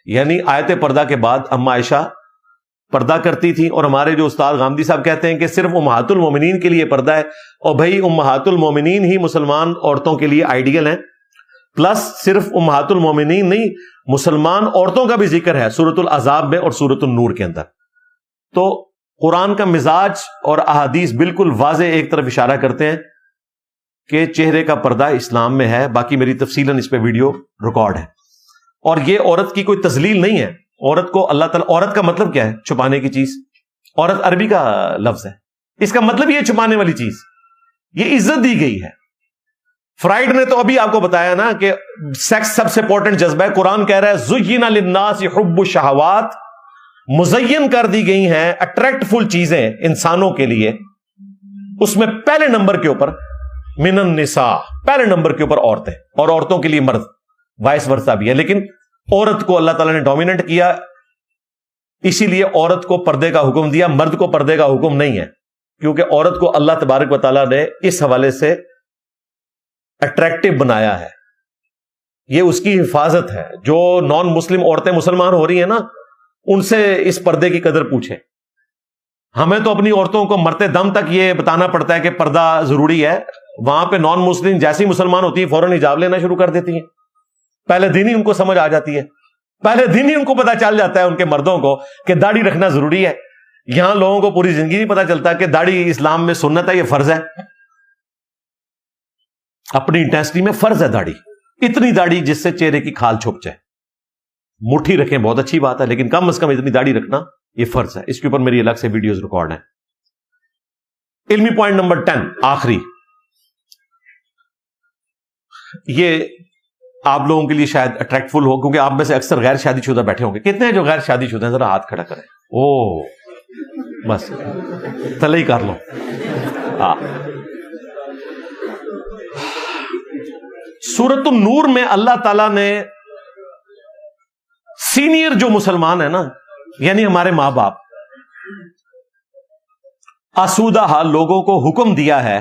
یعنی آیت پردہ کے بعد عائشہ پردہ کرتی تھی. اور ہمارے جو استاد غامدی صاحب کہتے ہیں کہ صرف امہات المومنین کے لیے پردہ ہے، اور بھائی امہات المومنین ہی مسلمان عورتوں کے لیے آئیڈیل ہیں. پلس صرف امہات المومنین نہیں، مسلمان عورتوں کا بھی ذکر ہے سورۃ الاحزاب میں اور سورۃ النور کے اندر. تو قرآن کا مزاج اور احادیث بالکل واضح ایک طرف اشارہ کرتے ہیں کہ چہرے کا پردہ اسلام میں ہے. باقی میری تفصیلاً اس پہ ویڈیو ریکارڈ ہے. اور یہ عورت کی کوئی تذلیل نہیں ہے. عورت کو اللہ تعالیٰ، عورت کا مطلب کیا ہے؟ چھپانے کی چیز. عورت عربی کا لفظ ہے، اس کا مطلب یہ چھپانے والی چیز، یہ عزت دی گئی ہے. فرائڈ نے تو ابھی آپ کو بتایا نا کہ سیکس سب سے امپورٹنٹ جذبہ ہے. قرآن کہہ رہا ہے زُيِّنَ لِلنَّاسِ حُبُّ الشَّهَوَاتِ، مزین کر دی گئی ہیں اٹریکٹ فل چیزیں انسانوں کے لیے. اس میں پہلے نمبر کے اوپر من النساء، پہلے نمبر کے اوپر عورتیں، اور عورتوں کے لیے مرد، وائس ورثہ بھی ہے. لیکن عورت کو اللہ تعالیٰ نے ڈومیننٹ کیا، اسی لیے عورت کو پردے کا حکم دیا، مرد کو پردے کا حکم نہیں ہے، کیونکہ عورت کو اللہ تبارک و تعالیٰ نے اس حوالے سے اٹریکٹو بنایا ہے. یہ اس کی حفاظت ہے. جو نان مسلم عورتیں مسلمان ہو رہی ہیں نا، ان سے اس پردے کی قدر پوچھیں. ہمیں تو اپنی عورتوں کو مرتے دم تک یہ بتانا پڑتا ہے کہ پردہ ضروری ہے. وہاں پہ نان مسلم جیسی مسلمان ہوتی ہیں فوراً حجاب لینا شروع کر دیتی ہیں. پہلے دن ہی ان کو سمجھ آ جاتی ہے، پہلے دن ہی ان کو پتا چل جاتا ہے ان کے مردوں کو کہ داڑھی رکھنا ضروری ہے. یہاں لوگوں کو پوری زندگی نہیں پتا چلتا کہ داڑھی اسلام میں سنت ہے، یہ فرض ہے. اپنی انٹینسٹی میں فرض ہے داڑھی، اتنی داڑھی جس سے چہرے کی کھال چھپ جائے. مٹھی رکھیں بہت اچھی بات ہے، لیکن کم از کم اتنی داڑھی رکھنا یہ فرض ہے. اس کے اوپر میری الگ سے ویڈیوز ریکارڈ ہیں. علمی پوائنٹ نمبر 10 آخری، یہ آپ لوگوں کے لیے شاید اٹریکٹ فل ہو، کیونکہ آپ میں سے اکثر غیر شادی شدہ بیٹھے ہوں گے. کتنے ہیں جو غیر شادی شدہ ہیں؟ ذرا ہاتھ کھڑا کریں. او بس تلے ہی کر لو. ہاں، سورۃ النور میں اللہ تعالیٰ نے سینئر جو مسلمان ہیں نا، یعنی ہمارے ماں باپ، آسودہ حال لوگوں کو حکم دیا ہے.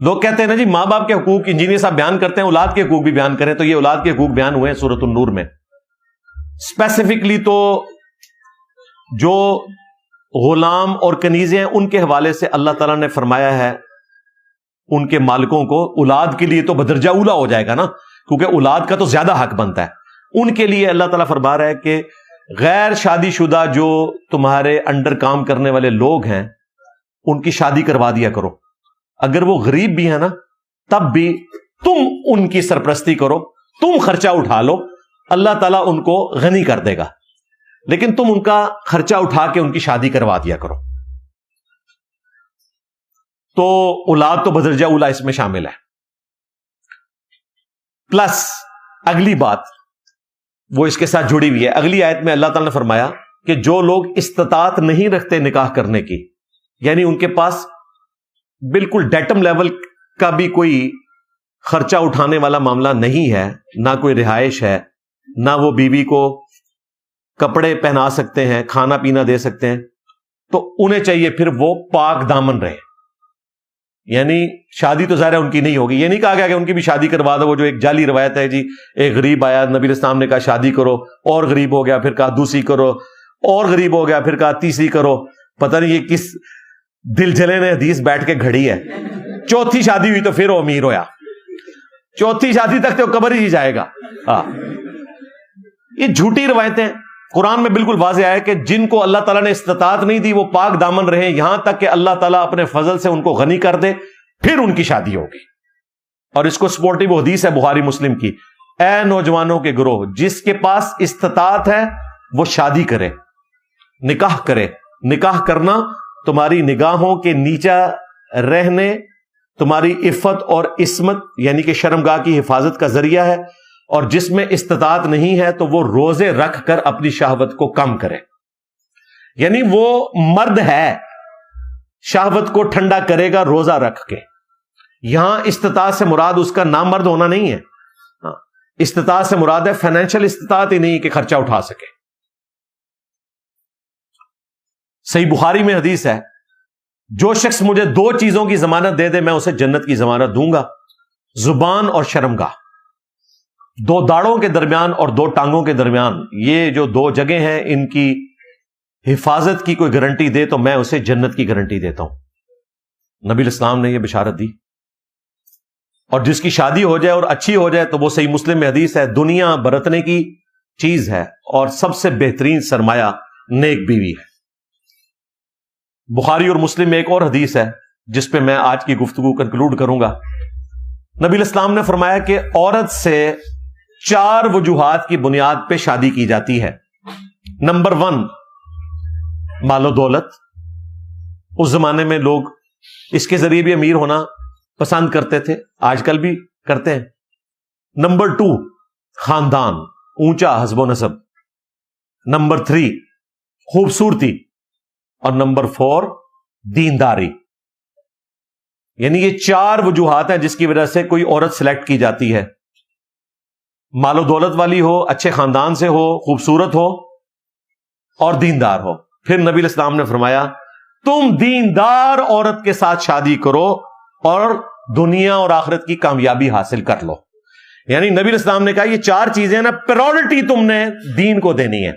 لوگ کہتے ہیں نا جی ماں باپ کے حقوق انجینئر صاحب بیان کرتے ہیں، اولاد کے حقوق بھی بیان کریں. تو یہ اولاد کے حقوق بیان ہوئے ہیں سورۃ النور میں. اسپیسیفکلی تو جو غلام اور کنیزیں ہیں ان کے حوالے سے اللہ تعالیٰ نے فرمایا ہے ان کے مالکوں کو، اولاد کے لیے تو بدرجہ اولا ہو جائے گا نا، کیونکہ اولاد کا تو زیادہ حق بنتا ہے. ان کے لیے اللہ تعالیٰ فرما رہا ہے کہ غیر شادی شدہ جو تمہارے انڈر کام کرنے والے لوگ ہیں ان کی شادی کروا دیا کرو. اگر وہ غریب بھی ہے نا تب بھی تم ان کی سرپرستی کرو، تم خرچہ اٹھا لو، اللہ تعالیٰ ان کو غنی کر دے گا، لیکن تم ان کا خرچہ اٹھا کے ان کی شادی کروا دیا کرو. تو اولاد تو بدرجہ اولا اس میں شامل ہے. پلس اگلی بات وہ اس کے ساتھ جڑی ہوئی ہے. اگلی آیت میں اللہ تعالیٰ نے فرمایا کہ جو لوگ استطاعت نہیں رکھتے نکاح کرنے کی، یعنی ان کے پاس بالکل ڈیٹم لیول کا بھی کوئی خرچہ اٹھانے والا معاملہ نہیں ہے، نہ کوئی رہائش ہے، نہ وہ بیوی کو کپڑے پہنا سکتے ہیں، کھانا پینا دے سکتے ہیں، تو انہیں چاہیے پھر وہ پاک دامن رہے. یعنی شادی تو ظاہر ہے ان کی نہیں ہوگی، یہ نہیں کہا گیا کہ ان کی بھی شادی کروا دو. وہ جو ایک جعلی روایت ہے جی، ایک غریب آیا، نبی علیہ السلام نے کہا شادی کرو، اور غریب ہو گیا، پھر کہا دوسری کرو، اور غریب ہو گیا، پھر کہا تیسری کرو. پتہ نہیں یہ کس دل جلے نے حدیث بیٹھ کے گھڑی ہے. چوتھی شادی ہوئی تو پھر وہ امیر ہویا، چوتھی شادی تک تو قبر ہی جائے گا. ہاں، یہ جھوٹی روایتیں. قرآن میں بالکل واضح ہے کہ جن کو اللہ تعالیٰ نے استطاعت نہیں دی وہ پاک دامن رہے، یہاں تک کہ اللہ تعالیٰ اپنے فضل سے ان کو غنی کر دے، پھر ان کی شادی ہوگی. اور اس کو سپورٹیو حدیث ہے بخاری مسلم کی، اے نوجوانوں کے گروہ، جس کے پاس استطاعت ہے وہ شادی کرے، نکاح کرے. نکاح کرنا تمہاری نگاہوں کے نیچا رہنے، تمہاری عفت اور عصمت یعنی کہ شرمگاہ کی حفاظت کا ذریعہ ہے. اور جس میں استطاعت نہیں ہے تو وہ روزے رکھ کر اپنی شہوت کو کم کرے. یعنی وہ مرد ہے، شہوت کو ٹھنڈا کرے گا روزہ رکھ کے. یہاں استطاعت سے مراد اس کا نامرد ہونا نہیں ہے، استطاعت سے مراد ہے فائنینشیل استطاعت ہی نہیں کہ خرچہ اٹھا سکے. صحیح بخاری میں حدیث ہے، جو شخص مجھے 2 چیزوں کی ضمانت دے دے میں اسے جنت کی ضمانت دوں گا، زبان اور شرمگاہ. 2 داڑوں کے درمیان اور 2 ٹانگوں کے درمیان، یہ جو 2 جگہیں ہیں، ان کی حفاظت کی کوئی گارنٹی دے تو میں اسے جنت کی گارنٹی دیتا ہوں. نبی الاسلام نے یہ بشارت دی. اور جس کی شادی ہو جائے اور اچھی ہو جائے تو وہ صحیح مسلم میں حدیث ہے، دنیا برتنے کی چیز ہے اور سب سے بہترین سرمایہ نیک بیوی ہے. بخاری اور مسلم میں ایک اور حدیث ہے جس پہ میں آج کی گفتگو کنکلوڈ کروں گا. نبی الاسلام نے فرمایا کہ عورت سے 4 وجوہات کی بنیاد پہ شادی کی جاتی ہے. نمبر 1، مال و دولت. اس زمانے میں لوگ اس کے ذریعے بھی امیر ہونا پسند کرتے تھے، آج کل بھی کرتے ہیں. نمبر 2، خاندان، اونچا حسب و نسب. نمبر 3، خوبصورتی. اور نمبر 4، دینداری. یعنی یہ 4 وجوہات ہیں جس کی وجہ سے کوئی عورت سلیکٹ کی جاتی ہے. مال و دولت والی ہو، اچھے خاندان سے ہو، خوبصورت ہو اور دیندار ہو. پھر نبی علیہ السلام نے فرمایا تم دیندار عورت کے ساتھ شادی کرو اور دنیا اور آخرت کی کامیابی حاصل کر لو. یعنی نبی علیہ السلام نے کہا یہ 4 چیزیں نا، پرائورٹی تم نے دین کو دینی ہے،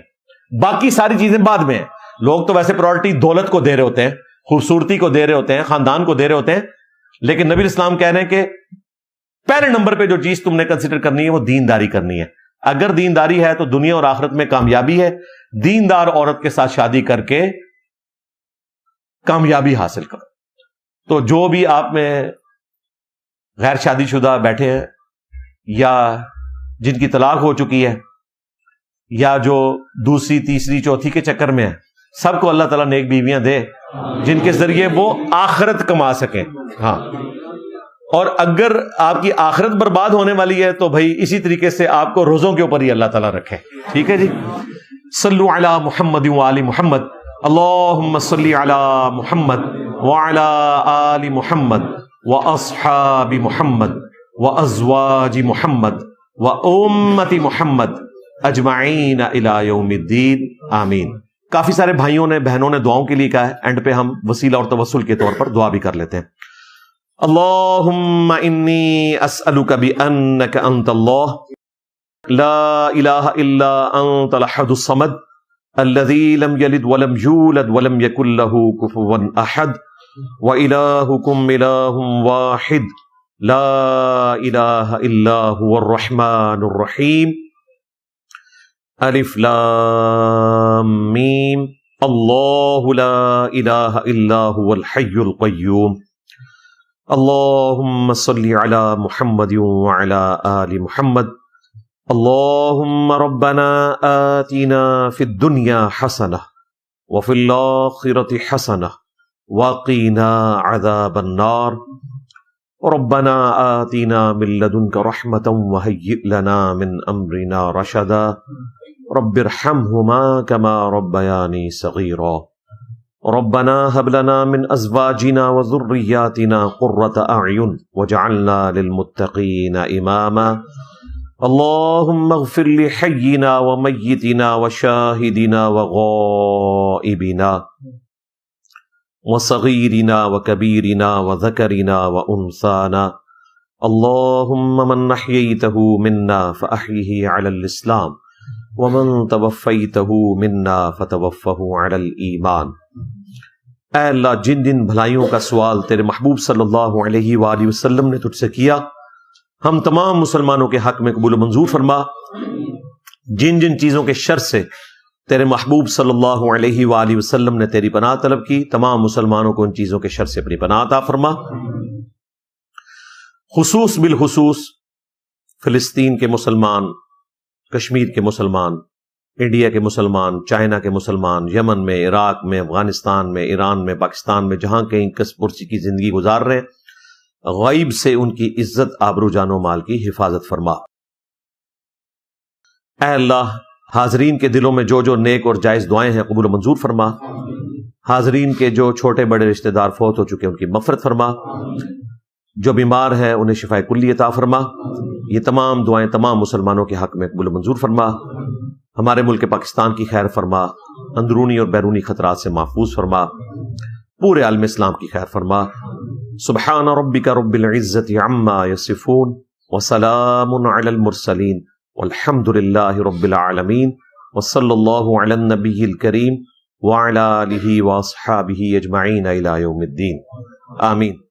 باقی ساری چیزیں بعد میں ہیں. لوگ تو ویسے پرائورٹی دولت کو دے رہے ہوتے ہیں، خوبصورتی کو دے رہے ہوتے ہیں، خاندان کو دے رہے ہوتے ہیں، لیکن نبی الاسلام کہہ رہے ہیں کہ پہلے نمبر پہ جو چیز تم نے کنسیڈر کرنی ہے وہ دینداری کرنی ہے. اگر دینداری ہے تو دنیا اور آخرت میں کامیابی ہے. دیندار عورت کے ساتھ شادی کر کے کامیابی حاصل کرو. تو جو بھی آپ میں غیر شادی شدہ بیٹھے ہیں یا جن کی طلاق ہو چکی ہے یا جو دوسری تیسری چوتھی کے چکر میں ہے، سب کو اللہ تعالیٰ نیک بیویاں دے جن کے ذریعے وہ آخرت کما سکیں. ہاں، اور اگر آپ کی آخرت برباد ہونے والی ہے تو بھائی اسی طریقے سے آپ کو روزوں کے اوپر ہی اللہ تعالیٰ رکھے. ٹھیک ہے جی. صلو علی محمد وآل محمد، اللہم صلی علی محمد وعلی آل محمد واصحاب محمد وازواج محمد وامت محمد اجمعین الی یوم الدین، آمین. کافی سارے بھائیوں نے بہنوں نے دعاؤں کے لیے کہا ہے، اینڈ پہ ہم وسیلہ اور توسل کے طور پر دعا بھی کر لیتے ہیں. اللہم انی اسألک بانک انت اللہ لا الہ الا انت الاحد الصمد الذی لم یلد ولم یولد ولم یکن لہ کفوا احد وإلہکم الہ واحد لا الہ الا هو الرحمن الرحیم. الف لام میم اللہ لا الہ الا هو الحی القیوم. اللہم صلی علی محمد وعلی آل محمد. اللہم ربنا آتنا فی الدنیا حسنہ وفی الآخرة حسنہ وقنا عذاب النار. ربنا آتنا من لدنک رحمة وہیئ لنا من امرنا رشدا. رب ارحمہما کما ربیانی صغیرا ربنا هب لنا من ازواجنا وذرياتنا قرة اعین واجعلنا للمتقین اماما اللهم اغفر لحينا وميتنا وشاهدنا وغائبنا وصغيرنا وكبيرنا وذكرنا وأنثانا اللهم من أحييته منا فأحيه على الإسلام ومن توفيته منا فتوفه على الإيمان۔ اے اللہ، جن جن بھلائیوں کا سوال تیرے محبوب صلی اللہ علیہ وآلہ وسلم نے تجھ سے کیا، ہم تمام مسلمانوں کے حق میں قبول و منظور فرما۔ جن جن چیزوں کے شر سے تیرے محبوب صلی اللہ علیہ وآلہ وسلم نے تیری پناہ طلب کی، تمام مسلمانوں کو ان چیزوں کے شر سے اپنی پناہ عطا فرما۔ خصوص بالخصوص فلسطین کے مسلمان، کشمیر کے مسلمان، انڈیا کے مسلمان، چائنا کے مسلمان، یمن میں، عراق میں، افغانستان میں، ایران میں، پاکستان میں، جہاں کہیں کس پرسی کی زندگی گزار رہے ہیں، غیب سے ان کی عزت، آبرو، جان و مال کی حفاظت فرما۔ اے اللہ، حاضرین کے دلوں میں جو جو نیک اور جائز دعائیں ہیں قبول و منظور فرما۔ حاضرین کے جو چھوٹے بڑے رشتہ دار فوت ہو چکے ان کی مغفرت فرما۔ جو بیمار ہیں انہیں شفائے کلی عطا فرما۔ یہ تمام دعائیں تمام مسلمانوں کے حق میں قبول و منظور فرما۔ ہمارے ملک پاکستان کی خیر فرما، اندرونی اور بیرونی خطرات سے محفوظ فرما، پورے عالم اسلام کی خیر فرما۔ سبحان ربک رب العزت عما یصفون وسلام علی المرسلین والحمد للہ رب العالمین وصلی اللہ علی النبی الکریم وعلی آلہ واصحابہ اجمعین الی یوم الدین، آمین۔